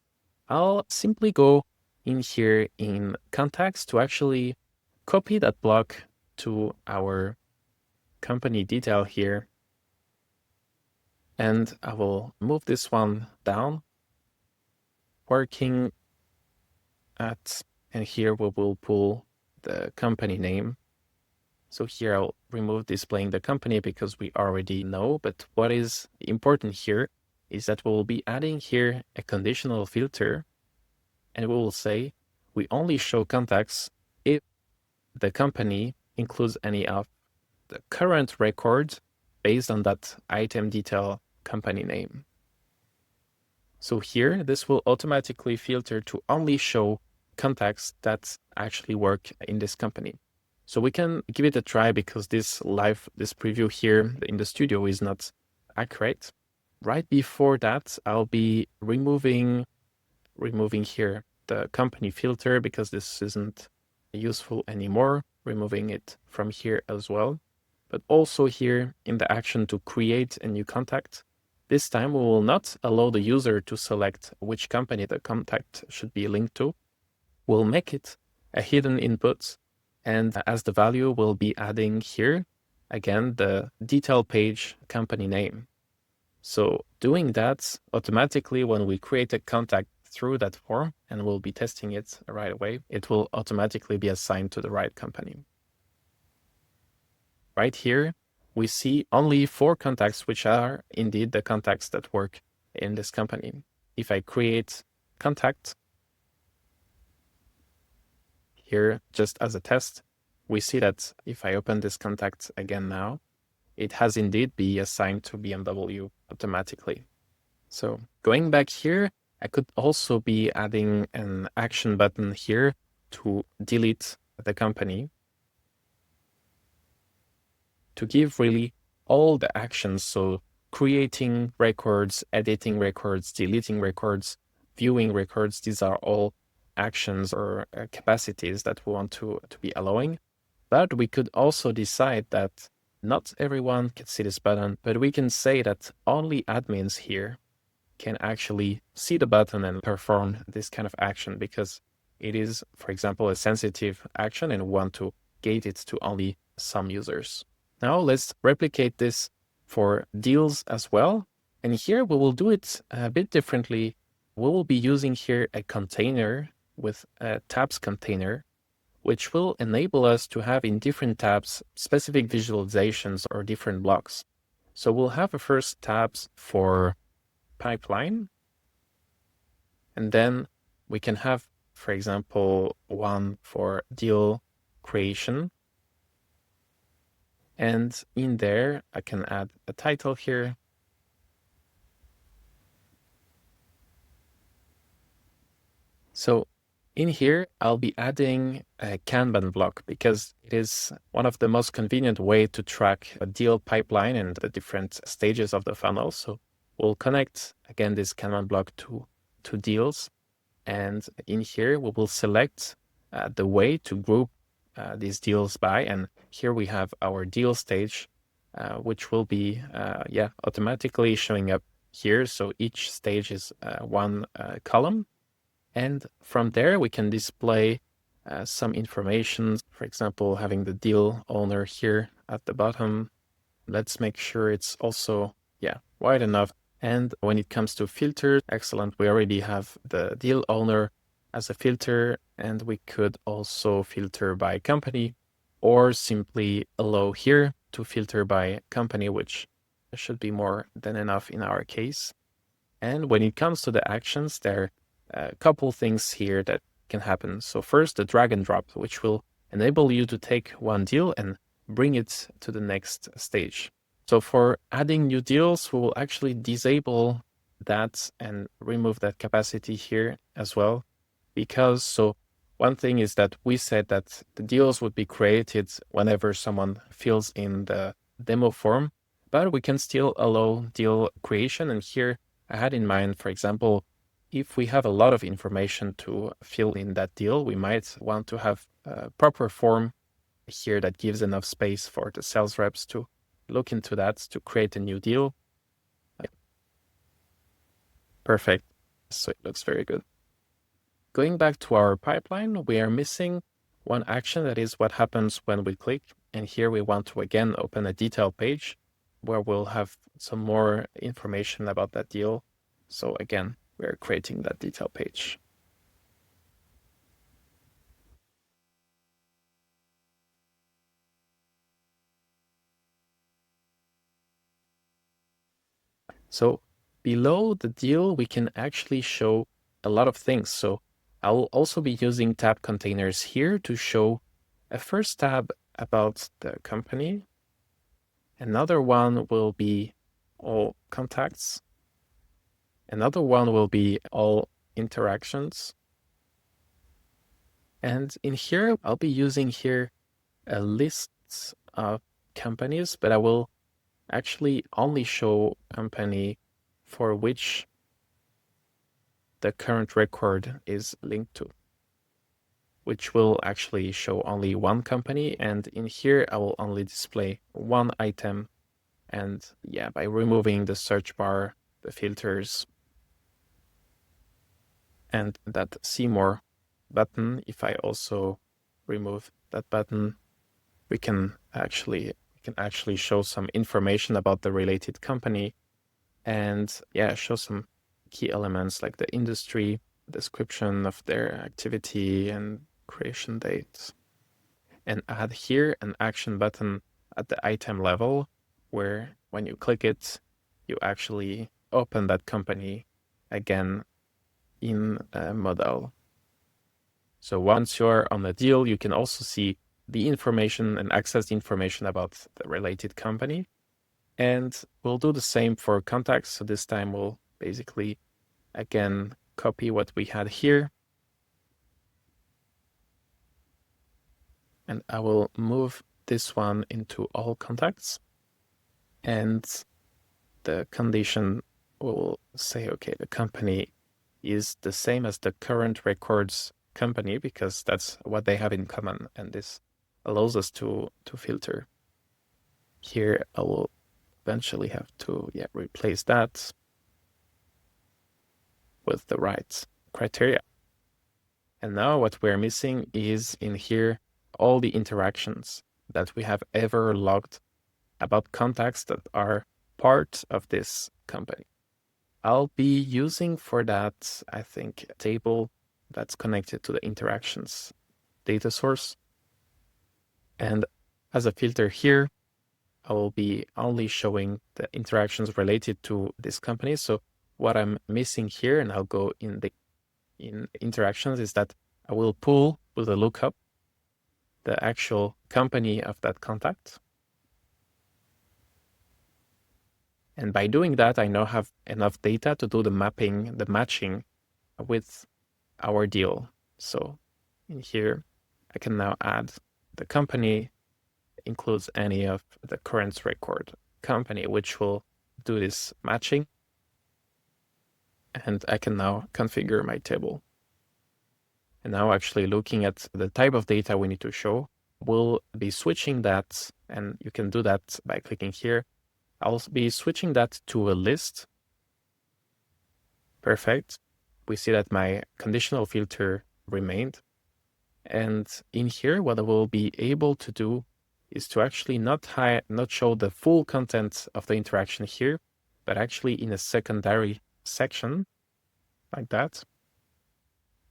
I'll simply go in here in contacts to actually copy that block to our company detail here. And I will move this one down, working at And here we will pull the company name. So here I'll remove displaying the company because we already know, but what is important here is that we'll be adding here a conditional filter, and we will say we only show contacts if the company includes any of the current records based on that item detail company name. So here, this will automatically filter to only show contacts that actually work in this company. So we can give it a try because this preview here in the studio is not accurate. Right before that, I'll be removing here the company filter because this isn't useful anymore, removing it from here as well. But also here in the action to create a new contact, this time we will not allow the user to select which company the contact should be linked to. We'll make it a hidden input, and as the value, we'll be adding here, again, the detail page company name. So doing that automatically, when we create a contact through that form, and we'll be testing it right away, it will automatically be assigned to the right company. Right here, we see only 4 contacts, which are indeed the contacts that work in this company. If I create contact here, just as a test, we see that if I open this contact again now, it has indeed been assigned to BMW automatically. So going back here, I could also be adding an action button here to delete the company, to give really all the actions. So creating records, editing records, deleting records, viewing records, these are all actions or capacities that we want to be allowing. But we could also decide that not everyone can see this button, but we can say that only admins here can actually see the button and perform this kind of action because it is, for example, a sensitive action and we want to gate it to only some users. Now let's replicate this for deals as well. And here we will do it a bit differently. We will be using here a container with a tabs container, which will enable us to have in different tabs specific visualizations or different blocks. So we'll have a first tabs for pipeline, and then we can have, for example, one for deal creation. And in there, I can add a title here. So in here, I'll be adding a Kanban block because it is one of the most convenient way to track a deal pipeline and the different stages of the funnel. So we'll connect, again, this Kanban block to deals. And in here, we will select the way to group these deals by. And here we have our deal stage, which will be automatically showing up here. So each stage is one column. And from there, we can display some information, for example, having the deal owner here at the bottom. Let's make sure it's also wide enough. And when it comes to filters, excellent. We already have the deal owner as a filter, and we could also filter by company or simply allow here to filter by company, which should be more than enough in our case. And when it comes to the actions, there are a couple things here that can happen. So first, the drag and drop, which will enable you to take one deal and bring it to the next stage. So for adding new deals, we will actually disable that and remove that capacity here as well. Because one thing is that we said that the deals would be created whenever someone fills in the demo form, but we can still allow deal creation. And here I had in mind, for example, if we have a lot of information to fill in that deal, we might want to have a proper form here that gives enough space for the sales reps to look into that to create a new deal. Perfect. So it looks very good. Going back to our pipeline, we are missing one action, that is what happens when we click. And here we want to again open a detail page where we'll have some more information about that deal. So again, we're creating that detail page. So below the deal, we can actually show a lot of things. So I'll also be using tab containers here to show a first tab about the company. Another one will be all contacts. Another one will be all interactions. And in here, I'll be using here a list of companies, but I will actually only show company for which the current record is linked to, which will actually show only one company. And in here, I will only display one item. And yeah, by removing the search bar, the filters, and that see more button, if I also remove that button, we can actually show some information about the related company and yeah, show some key elements like the industry, description of their activity and creation date. And add here an action button at the item level where when you click it, you actually open that company again in a model. So once you're on the deal, you can also see the information and access the information about the related company. And we'll do the same for contacts. So this time we'll basically, again, copy what we had here. And I will move this one into all contacts. And the condition will say, okay, the company is the same as the current records company because that's what they have in common. And this allows us to filter. Here I will eventually have to replace that with the right criteria. And now what we're missing is in here all the interactions that we have ever logged about contacts that are part of this company. I'll be using for that, I think, a table that's connected to the interactions data source. And as a filter here, I will be only showing the interactions related to this company. So what I'm missing here, and I'll go in interactions, is that I will pull with a lookup the actual company of that contact. And by doing that, I now have enough data to do the mapping, the matching with our deal. So in here, I can now add the company includes any of the current record company, which will do this matching. And I can now configure my table. And now actually looking at the type of data we need to show, we'll be switching that, and you can do that by clicking here. I'll be switching that to a list. Perfect. We see that my conditional filter remained. And in here, what I will be able to do is to actually not show the full content of the interaction here, but actually in a secondary section like that,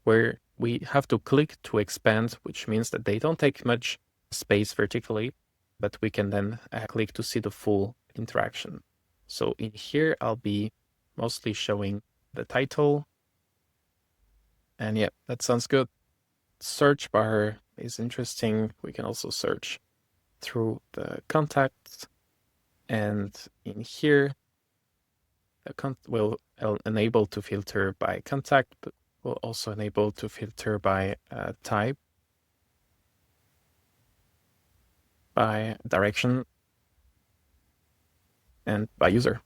where we have to click to expand, which means that they don't take much space vertically, but we can then click to see the full interaction. So in here, I'll be mostly showing the title. And yeah, that sounds good. Search bar is interesting. We can also search through the contacts. And in here, will enable to filter by contact, but will also enable to filter by type, by direction, and by user.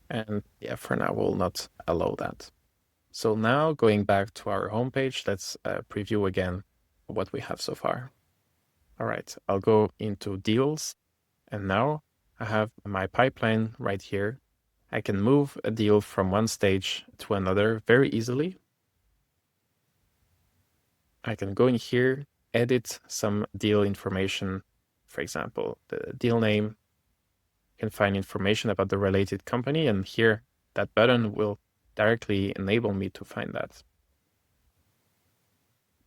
And yeah, for now, we'll not allow that. So now going back to our homepage, let's preview again what we have so far. All right, I'll go into deals. And now I have my pipeline right here. I can move a deal from one stage to another very easily. I can go in here, edit some deal information, for example, the deal name. You can find information about the related company, and here that button will directly enable me to find that.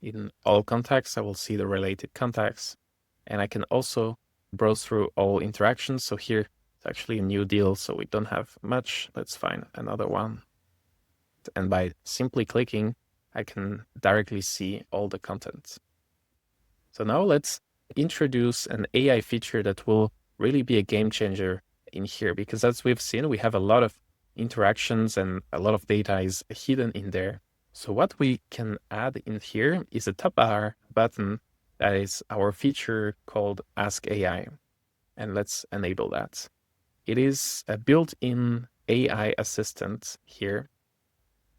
In all contacts, I will see the related contacts, and I can also browse through all interactions. So here it's actually a new deal, so we don't have much. Let's find another one. And by simply clicking, I can directly see all the content. So now let's introduce an AI feature that will really be a game changer in here, because as we've seen, we have a lot of interactions and a lot of data is hidden in there. So what we can add in here is a top bar button that is our feature called Ask AI. And let's enable that. It is a built-in AI assistant here.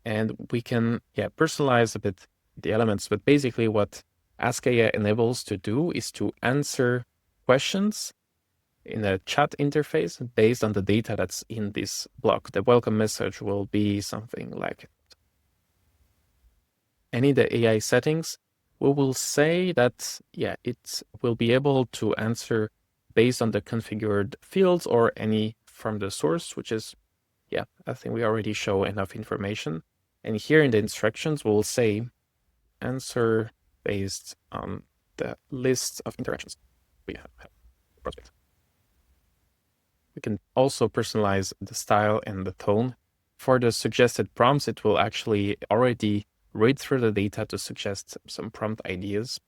And we can personalize a bit the elements, but basically what Ask AI enables to do is to answer questions in a chat interface based on the data that's in this block. The welcome message will be something like it. And in the AI settings, we will say that, it will be able to answer based on the configured fields or any from the source, which is, I think we already show enough information. And here in the instructions, we'll say answer based on the list of interactions we have prospect. We can also personalize the style and the tone. For the suggested prompts, it will actually already read through the data to suggest some prompt ideas.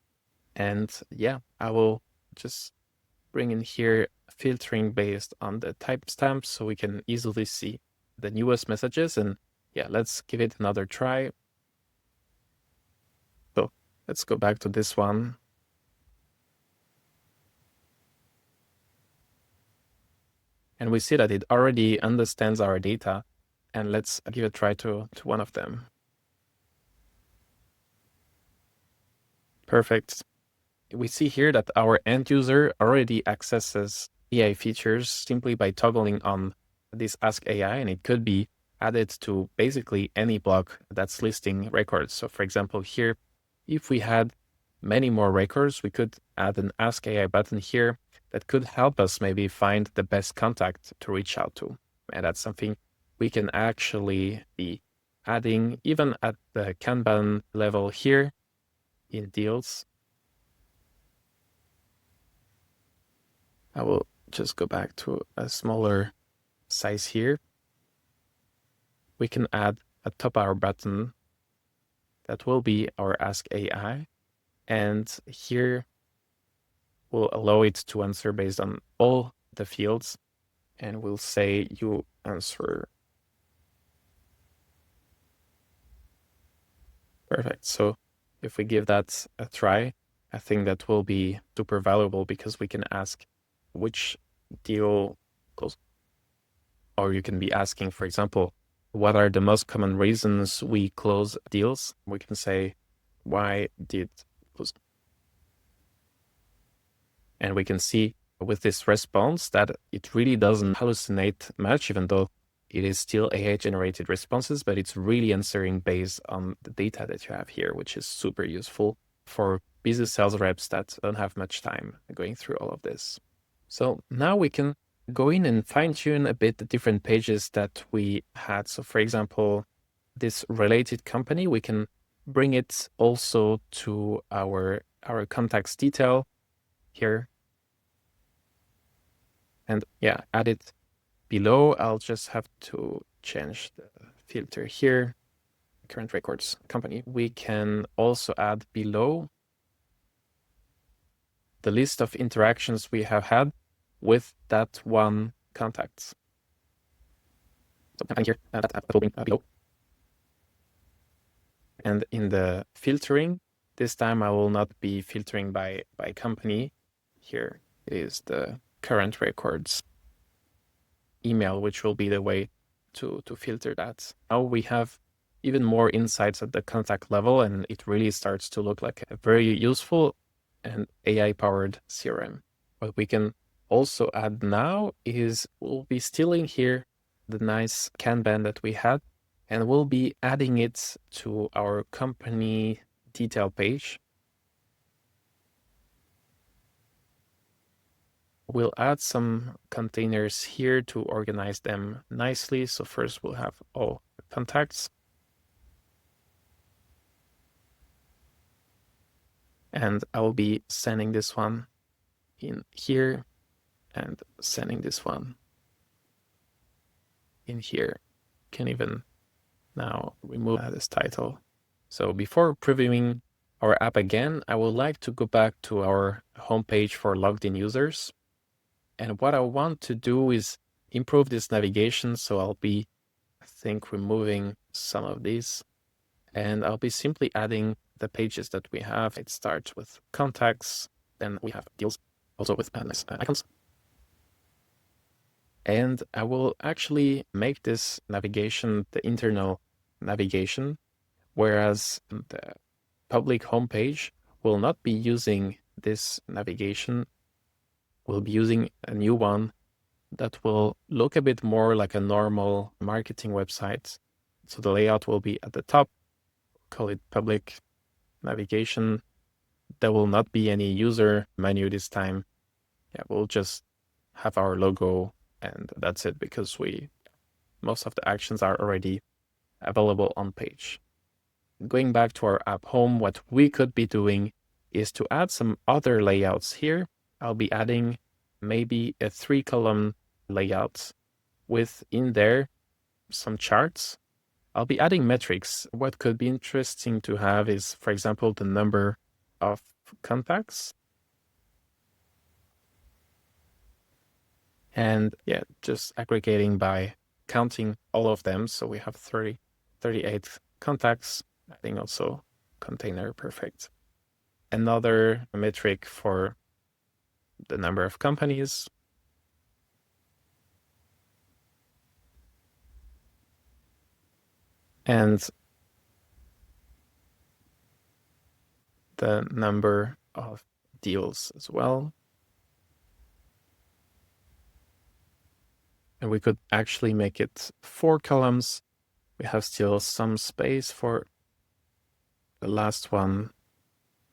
And I will just bring in here filtering based on the timestamps so we can easily see the newest messages. And let's give it another try. So let's go back to this one. And we see that it already understands our data. And let's give a try to one of them. Perfect. We see here that our end user already accesses AI features simply by toggling on this Ask AI, and it could be added to basically any block that's listing records. So for example, here, if we had many more records, we could add an Ask AI button here that could help us maybe find the best contact to reach out to. And that's something we can actually be adding even at the Kanban level here in deals. I will just go back to a smaller size here. We can add a top hour button that will be our Ask AI. And here we'll allow it to answer based on all the fields. And we'll say you answer. Perfect. So if we give that a try, I think that will be super valuable because we can ask which deal close. Or you can be asking, for example, what are the most common reasons we close deals? We can say, why did close? And we can see with this response that it really doesn't hallucinate much, even though it is still AI-generated responses, but it's really answering based on the data that you have here, which is super useful for business sales reps that don't have much time going through all of this. So now we can go in and fine-tune a bit the different pages that we had. So for example, this related company, we can bring it also to our contacts detail here. And add it below. I'll just have to change the filter here. Current records company. We can also add below the list of interactions we have had with that one contacts. So here, that will be below. And in the filtering, this time I will not be filtering by company. Here is the current records email, which will be the way to filter that. Now we have even more insights at the contact level, and it really starts to look like a very useful and AI-powered CRM. What we can also add now is we'll be stealing here the nice Kanban that we had, and we'll be adding it to our company detail page. We'll add some containers here to organize them nicely. So first we'll have all contacts. And I will be sending this one in here. and sending this one in here. Can even now remove this title. So before previewing our app again, I would like to go back to our homepage for logged in users. And what I want to do is improve this navigation. So I'll be, I think, removing some of these. And I'll be simply adding the pages that we have. It starts with contacts, then we have deals, also with nice icons. And I will actually make this navigation the internal navigation, whereas the public homepage will not be using this navigation. We'll be using a new one that will look a bit more like a normal marketing website. So the layout will be at the top, call it public navigation. There will not be any user menu this time. Yeah, we'll just have our logo and that's it, because most of the actions are already available on page. Going back to our app home, what we could be doing is to add some other layouts here. I'll be adding maybe a 3-column layout with in there some charts. I'll be adding metrics. What could be interesting to have is, for example, the number of contacts. And yeah, just aggregating by counting all of them. So we have 38 contacts. I think also container, perfect. Another metric for the number of companies. And the number of deals as well. And we could actually make it 4 columns. We have still some space for the last one.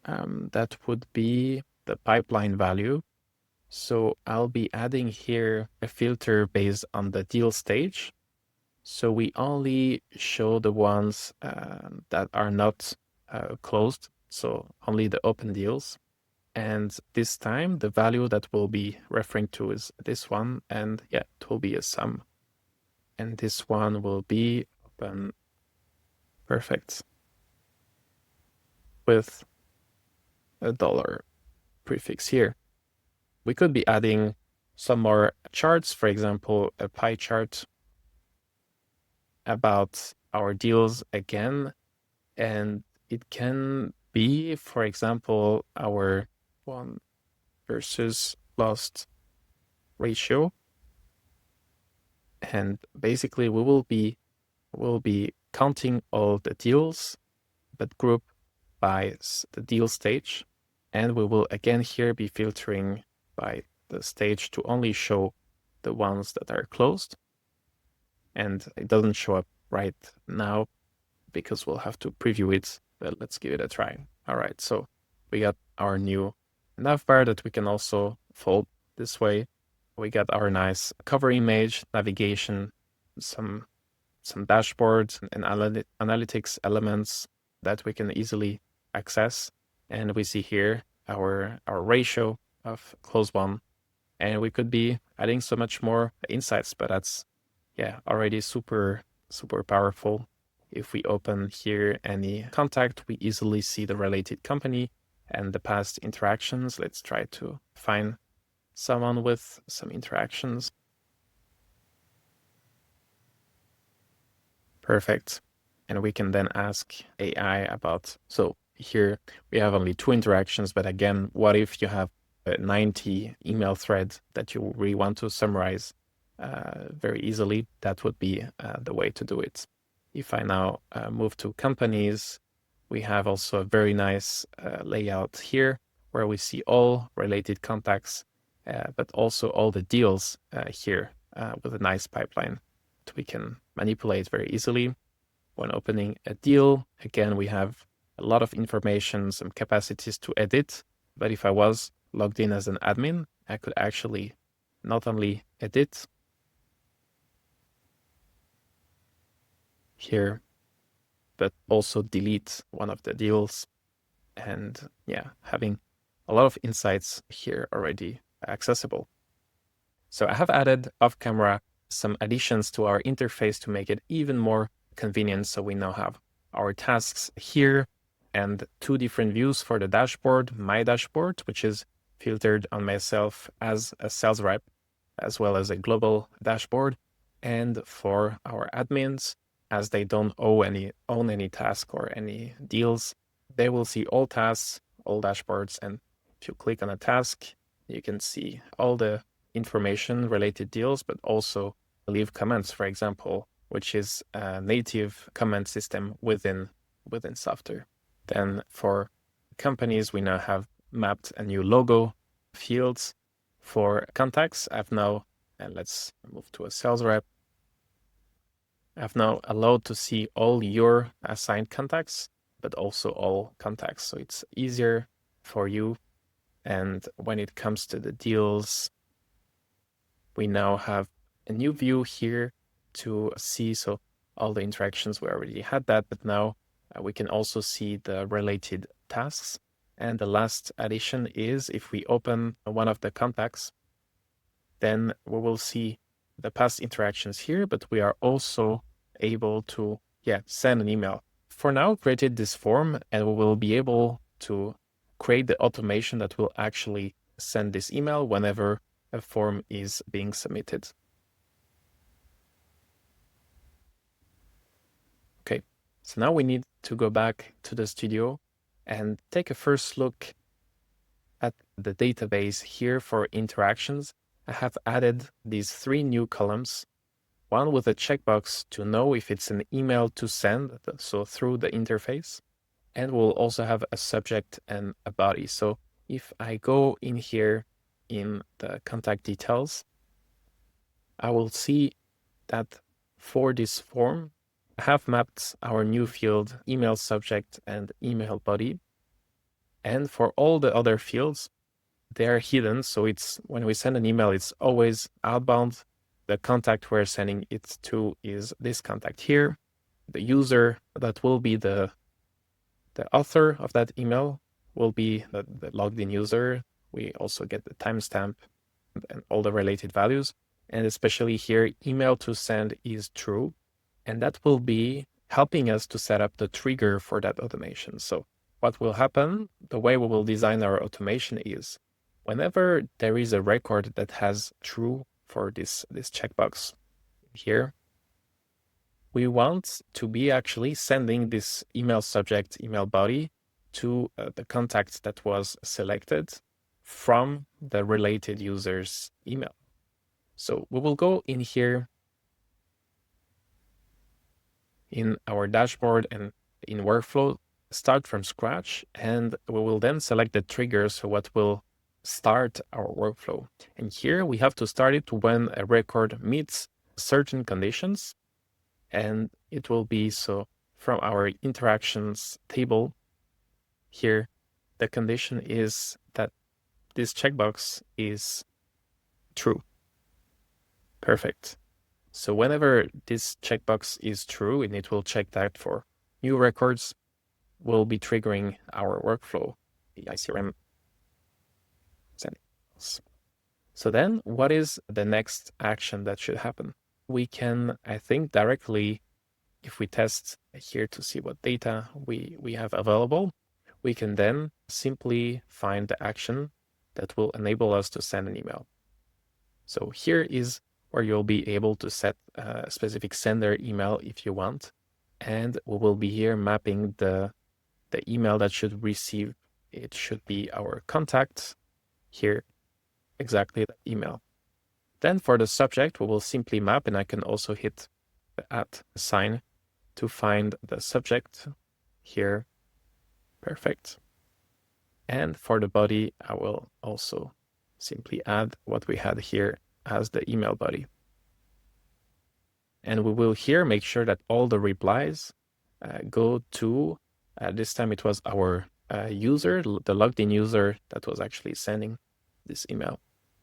That would be the pipeline value. So I'll be adding here a filter based on the deal stage. So we only show the ones that are not closed, so only the open deals. And this time, the value that we'll be referring to is this one, and yeah, it will be a sum. And this one will be open, perfect, with a dollar prefix here. We could be adding some more charts, for example, a pie chart about our deals again, and it can be, for example, our won versus lost ratio. And basically we'll be counting all the deals, but group by the deal stage. And we will again here be filtering by the stage to only show the ones that are closed. And it doesn't show up right now because we'll have to preview it, but let's give it a try. All right, so we got our new nav bar that we can also fold this way. We got our nice cover image, navigation, some dashboards and analytics elements that we can easily access. And we see here our ratio of close one. And we could be adding so much more insights, but that's already super powerful. If we open here any contact, we easily see the related company and the past interactions. Let's try to find someone with some interactions. Perfect. And we can then ask AI about, so here we have only 2 interactions, but again, what if you have a 90 email thread that you really want to summarize very easily? That would be the way to do it. If I now move to companies, we have also a very nice layout here where we see all related contacts, but also all the deals here with a nice pipeline that we can manipulate very easily. When opening a deal, again, we have a lot of information, some capacities to edit. But if I was logged in as an admin, I could actually not only edit here, but also delete one of the deals. And having a lot of insights here already accessible. So I have added off camera some additions to our interface to make it even more convenient. So we now have our tasks here and two different views for the dashboard, my dashboard, which is filtered on myself as a sales rep, as well as a global dashboard. And for our admins, as they don't own any task or any deals, they will see all tasks, all dashboards. And if you click on a task, you can see all the information related deals, but also leave comments, for example, which is a native comment system within Softr. Then for companies, we now have mapped a new logo fields. For contacts, I've now, and let's move to a sales rep, I've now allowed to see all your assigned contacts, but also all contacts. So it's easier for you. And when it comes to the deals, we now have a new view here to see. So all the interactions, we already had that, but now we can also see the related tasks. And the last addition is if we open one of the contacts, then we will see the past interactions here, but we are also able to send an email. For now, created this form, and we will be able to create the automation that will actually send this email whenever a form is being submitted. Okay, so now we need to go back to the studio and take a first look at the database here for interactions. I have added these three new columns, one with a checkbox to know if it's an email to send, so through the interface, and we'll also have a subject and a body. So if I go in here in the contact details, I will see that for this form, I have mapped our new field, email subject and email body. And for all the other fields, they are hidden. So it's when we send an email, it's always outbound. The contact we're sending it to is this contact here. The user that will be the author of that email will be the logged in user. We also get the timestamp and all the related values. And especially here, email to send is true. And that will be helping us to set up the trigger for that automation. So what will happen, the way we will design our automation is whenever there is a record that has true for this checkbox here, we want to be actually sending this email subject, email body to the contact that was selected from the related user's email. So we will go in here in our dashboard and in workflow, start from scratch, and we will then select the triggers for what will start our workflow. And here we have to start it when a record meets certain conditions, and it will be so from our interactions table here, the condition is that this checkbox is true. Perfect. So whenever this checkbox is true, and it will check that for new records, we'll be triggering our workflow, the CRM sending. So then what is the next action that should happen? We can, I think, directly, if we test here to see what data we have available, we can then simply find the action that will enable us to send an email. So here is where you'll be able to set a specific sender email if you want. And we will be here mapping the email that should receive. It should be our contact here, exactly the email. Then for the subject, we will simply map, and I can also hit the @ sign to find the subject here. Perfect. And for the body, I will also simply add what we had here as the email body. And we will here make sure that all the replies go to, this time it was our user, the logged in user that was actually sending this email.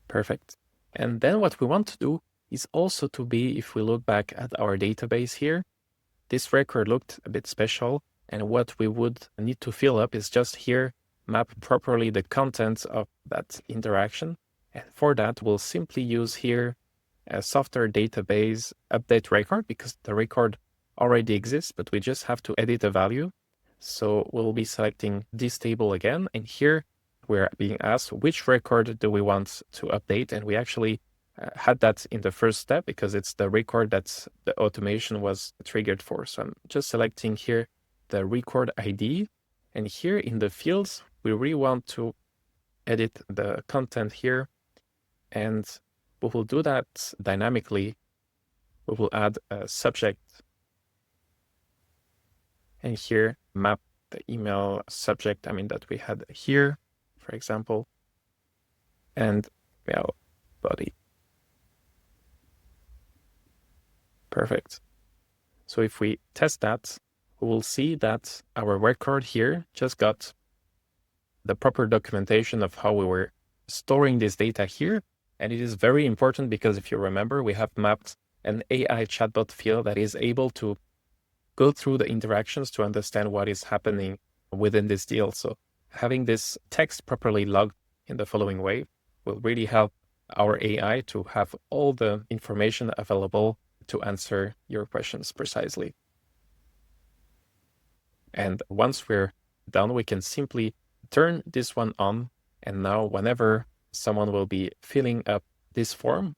Perfect. And then what we want to do is also to be, if we look back at our database here, this record looked a bit special. And what we would need to fill up is just here, map properly the content of that interaction. And for that, we'll simply use here a Softr Database update record because the record already exists, but we just have to edit a value. So we'll be selecting this table again. And here we're being asked which record do we want to update. And we actually had that in the first step because it's the record that the automation was triggered for. So I'm just selecting here the record ID. And here in the fields, we really want to edit the content here. And we will do that dynamically. We will add a subject. And here map the email subject, that we had here, for example, and mail body. Perfect. So if we test that, we will see that our record here just got the proper documentation of how we were storing this data here. And it is very important because if you remember, we have mapped an AI chatbot field that is able to go through the interactions to understand what is happening within this deal. So having this text properly logged in the following way will really help our AI to have all the information available to answer your questions precisely. And once we're done, we can simply turn this one on. And now whenever someone will be filling up this form,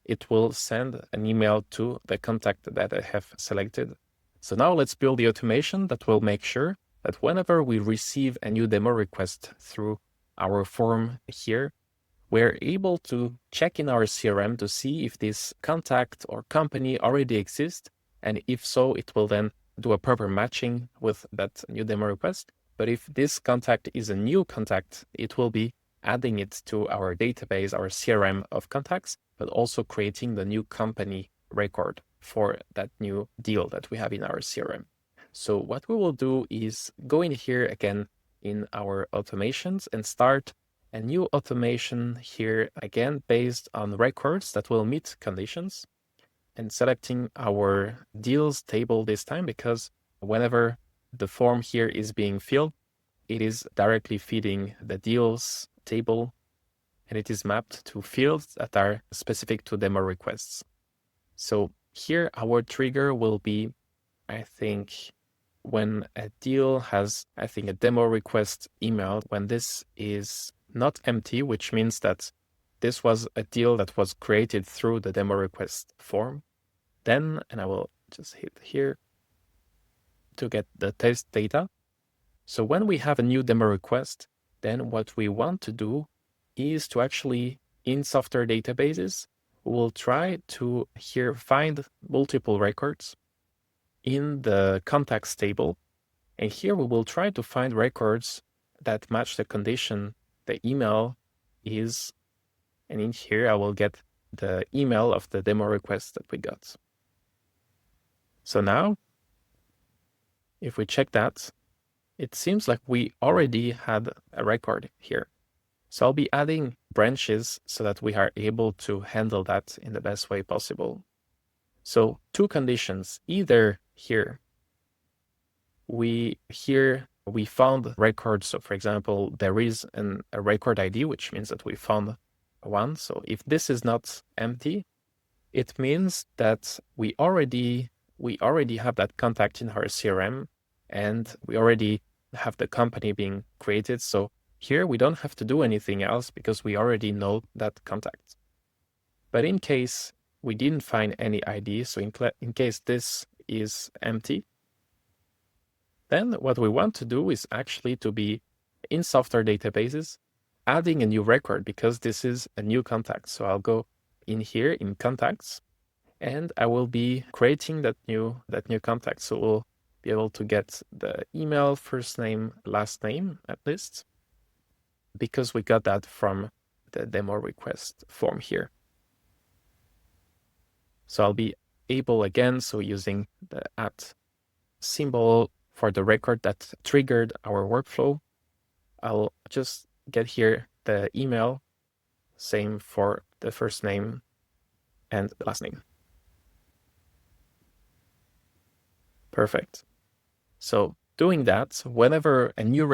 it will send an email to the contact that I have selected. So now let's build the automation that will make sure that whenever we receive a new demo request through our form here, we're able to check in our CRM to see if this contact or company already exists. And if so, it will then do a proper matching with that new demo request. But if this contact is a new contact, it will be adding it to our database, our CRM of contacts, but also creating the new company record for that new deal that we have in our CRM. So what we will do is go in here again in our automations and start a new automation here again based on records that will meet conditions, and selecting our deals table this time because whenever the form here is being filled, it is directly feeding the deals table and it is mapped to fields that are specific to demo requests. So here our trigger will be, I think, when a deal has, a demo request email, when this is not empty, which means that this was a deal that was created through the demo request form. Then, and I will just hit here to get the test data. So when we have a new demo request, then what we want to do is to actually, in Softr databases, we'll try to here find multiple records in the contacts table. And here we will try to find records that match the condition the email is. And in here, I will get the email of the demo request that we got. So now, if we check that, it seems like we already had a record here. So I'll be adding branches so that we are able to handle that in the best way possible. So two conditions, either here we found records. So for example, there is a record ID, which means that we found one. So if this is not empty, it means that we already have that contact in our CRM and we already have the company being created. So here we don't have to do anything else because we already know that contact. But in case we didn't find any ID, so in case this is empty, then what we want to do is actually to be in Softr databases, adding a new record because this is a new contact. So I'll go in here in contacts and I will be creating that new contact. So we'll be able to get the email, first name, last name at least, because we got that from the demo request form here. So I'll be able again, so using the @ symbol for the record that triggered our workflow, I'll just get here the email, same for the first name and the last name. Perfect. So doing that, whenever a new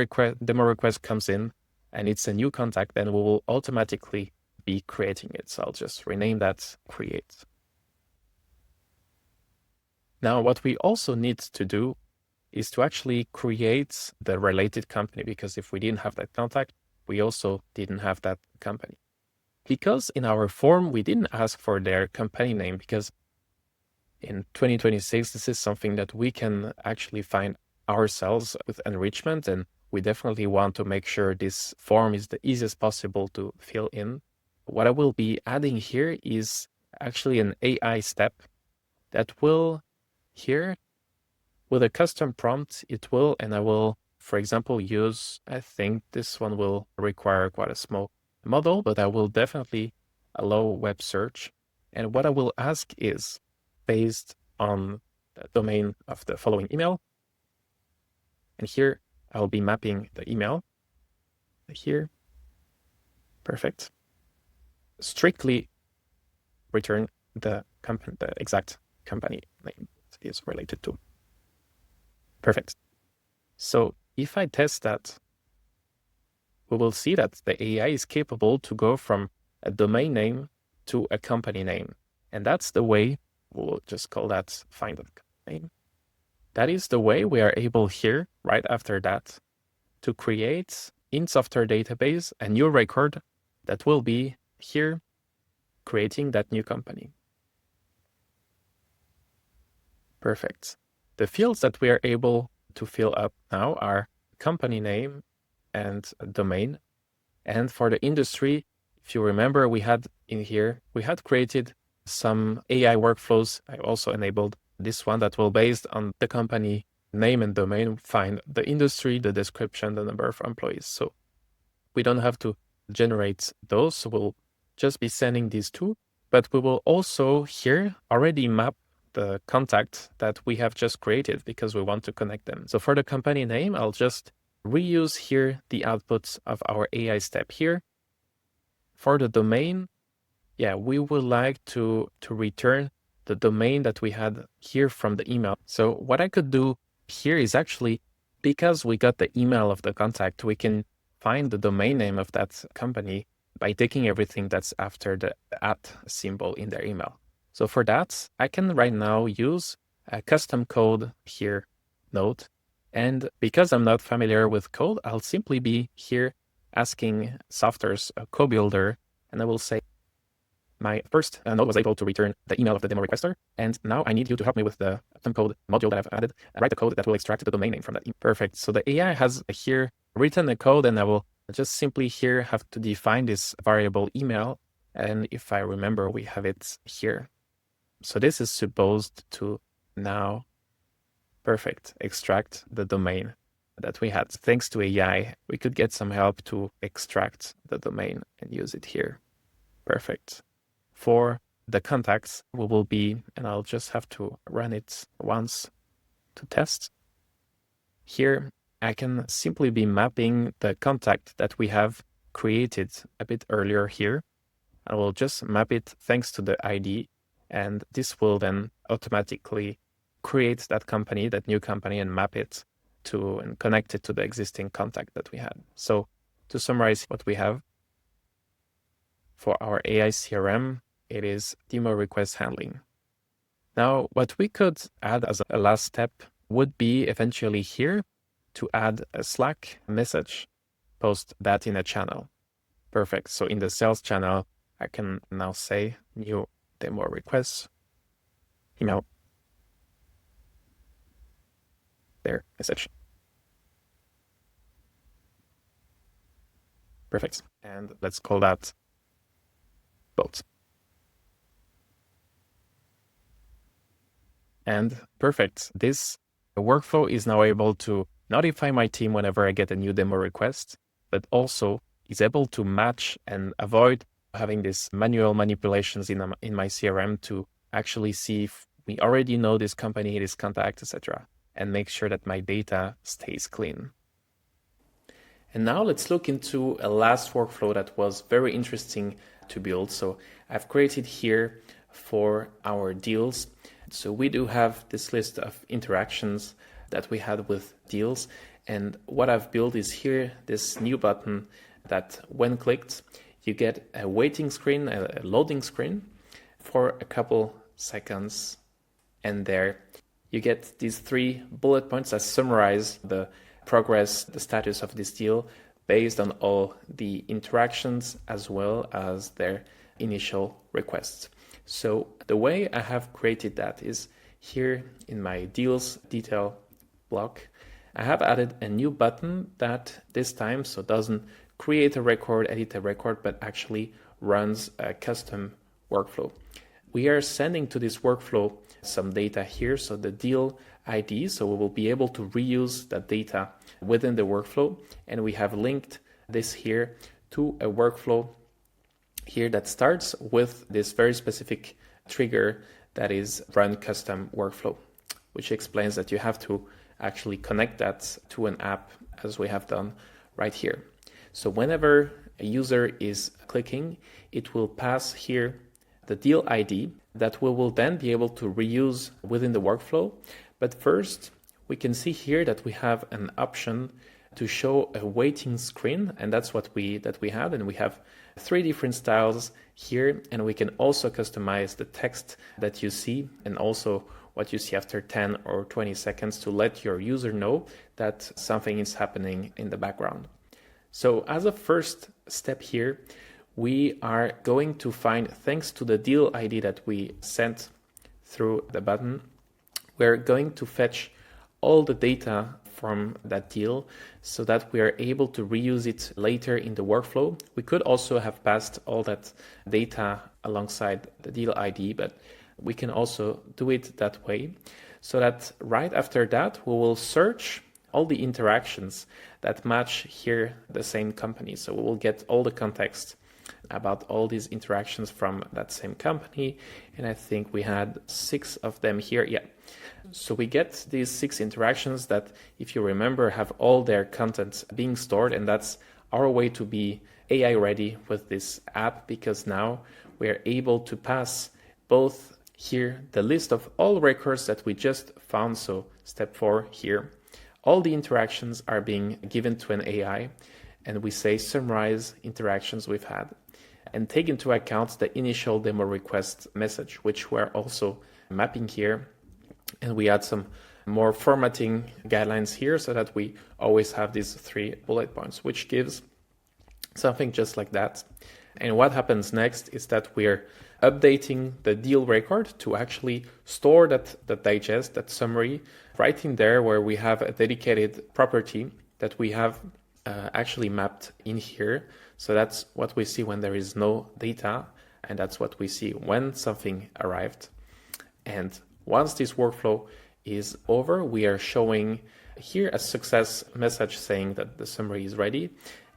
demo request comes in and it's a new contact, then we will automatically be creating it. So I'll just rename that create. Now, what we also need to do is to actually create the related company, because if we didn't have that contact, we also didn't have that company. Because in our form, we didn't ask for their company name, because in 2026, this is something that we can actually find ourselves with Enrichment, and we definitely want to make sure this form is the easiest possible to fill in. What I will be adding here is actually an AI step that will here with a custom prompt, it will, and I will, for example, use, I think this one will require quite a small model, but I will definitely allow web search. And what I will ask is, based on the domain of the following email, and here I will be mapping the email here. Perfect. Strictly return the company, the exact company name it is related to. Perfect. So if I test that, we will see that the AI is capable to go from a domain name to a company name. And that's the way, we'll just call that find a name. That is the way we are able here, right after that, to create in Softr database a new record that will be here creating that new company. Perfect. The fields that we are able to fill up now are company name and domain. And for the industry, if you remember, we had in here, we had created some AI workflows. I also enabled this one that will, based on the company name and domain, find the industry, the description, the number of employees. So we don't have to generate those. So we'll just be sending these two, but we will also here already map the contact that we have just created because we want to connect them. So for the company name, I'll just reuse here the outputs of our AI step here. For the domain, yeah, we would like to return the domain that we had here from the email. So what I could do here is actually, because we got the email of the contact, we can find the domain name of that company by taking everything that's after the @ symbol in their email. So for that, I can right now use a custom code here node. And because I'm not familiar with code, I'll simply be here asking Softr's co-builder, and I will say, my first node was able to return the email of the demo requester, and now I need you to help me with the custom code module that I've added, write the code that will extract the domain name from that email. Perfect. So the AI has here written the code, and I will just simply here have to define this variable email. And if I remember, we have it here. So this is supposed to now, perfect, extract the domain that we had. Thanks to AI, we could get some help to extract the domain and use it here. Perfect. For the contacts, we will be, and I'll just have to run it once to test. Here, I can simply be mapping the contact that we have created a bit earlier here. I will just map it thanks to the ID, and this will then automatically create that company, that new company, and map it to and connect it to the existing contact that we had. So to summarize what we have for our AI CRM, it is demo request handling. Now, what we could add as a last step would be eventually here to add a Slack message, post that in a channel. Perfect. So in the sales channel, I can now say new demo requests, email, their message. Perfect. And let's call that both. And perfect. This workflow is now able to notify my team whenever I get a new demo request, but also is able to match and avoid having these manual manipulations in my CRM to actually see if we already know this company, this contact, etc., and make sure that my data stays clean. And now let's look into a last workflow that was very interesting to build. So I've created here for our deals. So we do have this list of interactions that we had with deals. And what I've built is here, this new button that when clicked, you get a waiting screen, a loading screen for a couple seconds. And there you get these 3 bullet points that summarize the progress, the status of this deal based on all the interactions as well as their initial requests. So the way I have created that is here in my deals detail block. I have added a new button that this time so doesn't create a record, edit a record, but actually runs a custom workflow. We are sending to this workflow some data here, so the deal ID, so we will be able to reuse that data within the workflow, and we have linked this here to a workflow here that starts with this very specific trigger that is run custom workflow, which explains that you have to actually connect that to an app as we have done right here. So whenever a user is clicking, it will pass here the deal ID that we will then be able to reuse within the workflow. But first, we can see here that we have an option to show a waiting screen, and that's what we had, and we have 3 different styles here, and we can also customize the text that you see and also what you see after 10 or 20 seconds to let your user know that something is happening in the background. So as a first step here, we are going to find, thanks to the deal ID that we sent through the button, we're going to fetch all the data from that deal so that we are able to reuse it later in the workflow. We could also have passed all that data alongside the deal ID, but we can also do it that way so that right after that, we will search all the interactions that match here the same company. So we will get all the context about all these interactions from that same company. And I think we had 6 of them here. Yeah. So we get these 6 interactions that, if you remember, have all their content being stored. And that's our way to be AI ready with this app, because now we are able to pass both here the list of all records that we just found. So step 4 here, all the interactions are being given to an AI, and we say summarize interactions we've had and take into account the initial demo request message, which we're also mapping here. And we add some more formatting guidelines here so that we always have these 3 bullet points, which gives something just like that. And what happens next is that we're updating the deal record to actually store that digest, that summary, right in there where we have a dedicated property that we have actually mapped in here. So that's what we see when there is no data, and that's what we see when something arrived. And once this workflow is over, we are showing here a success message saying that the summary is ready.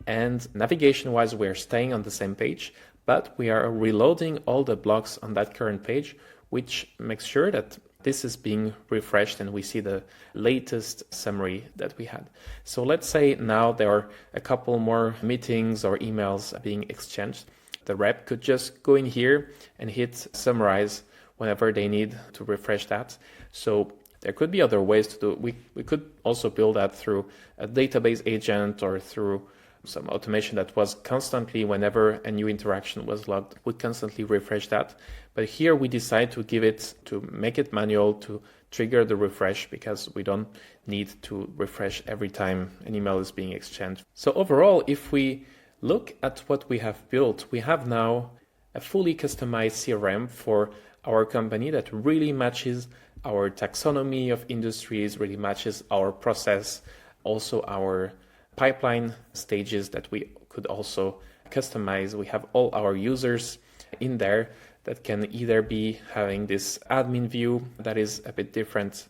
And navigation-wise, we are staying on the same page, but we are reloading all the blocks on that current page, which makes sure that this is being refreshed and we see the latest summary that we had. So let's say now there are a couple more meetings or emails being exchanged. The rep could just go in here and hit summarize whenever they need to refresh that. So there could be other ways to do it. We could also build that through a database agent or through some automation that was constantly, whenever a new interaction was logged, would constantly refresh that. But here we decide to make it manual, to trigger the refresh, because we don't need to refresh every time an email is being exchanged. So overall, if we look at what we have built, we have now a fully customized CRM for our company that really matches our taxonomy of industries, really matches our process, also our pipeline stages that we could also customize. We have all our users in there that can either be having this admin view that is a bit different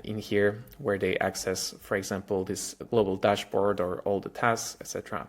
in here, where they access, for example, this global dashboard or all the tasks, etc.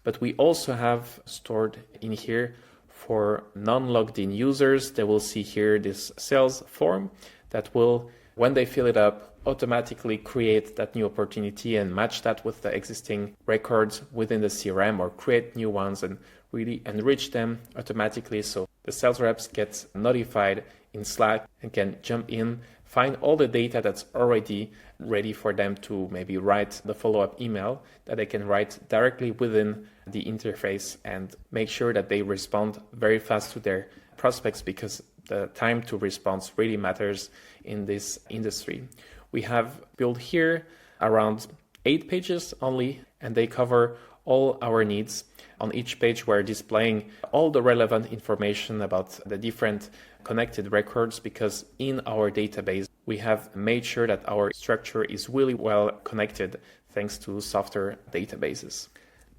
But we also have stored in here for non-logged in users, they will see here this sales form that will, when they fill it up, automatically create that new opportunity and match that with the existing records within the CRM, or create new ones and really enrich them automatically. So the sales reps get notified in Slack and can jump in, find all the data that's already ready for them to maybe write the follow-up email that they can write directly within the interface, and make sure that they respond very fast to their prospects, because the time to response really matters in this industry. We have built here around 8 pages only, and they cover all our needs. On each page, we're displaying all the relevant information about the different connected records, because in our database, we have made sure that our structure is really well connected thanks to Softr databases.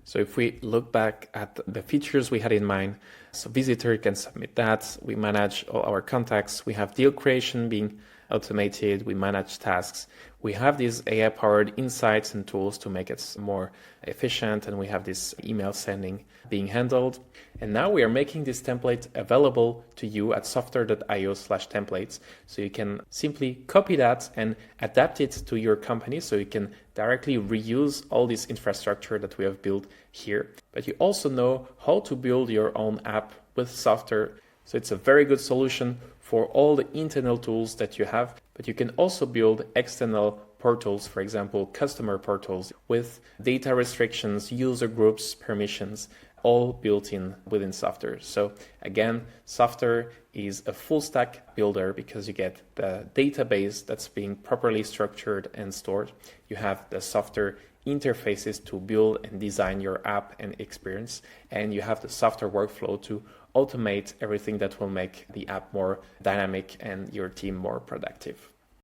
So if we look back at the features we had in mind, so visitor can submit that, we manage all our contacts, we have deal creation being automated, we manage tasks, we have these AI-powered insights and tools to make it more efficient, and we have this email sending being handled. And now we are making this template available to you at softr.io/templates, so you can simply copy that and adapt it to your company, so you can directly reuse all this infrastructure that we have built here. But you also know how to build your own app with Softr. So it's a very good solution for all the internal tools that you have, but you can also build external portals, for example, customer portals with data restrictions, user groups, permissions, all built in within Softr. So again, Softr is a full stack builder, because you get the database that's being properly structured and stored. You have the Softr interfaces to build and design your app and experience, and you have the Softr workflow to automate everything that will make the app more dynamic and your team more productive.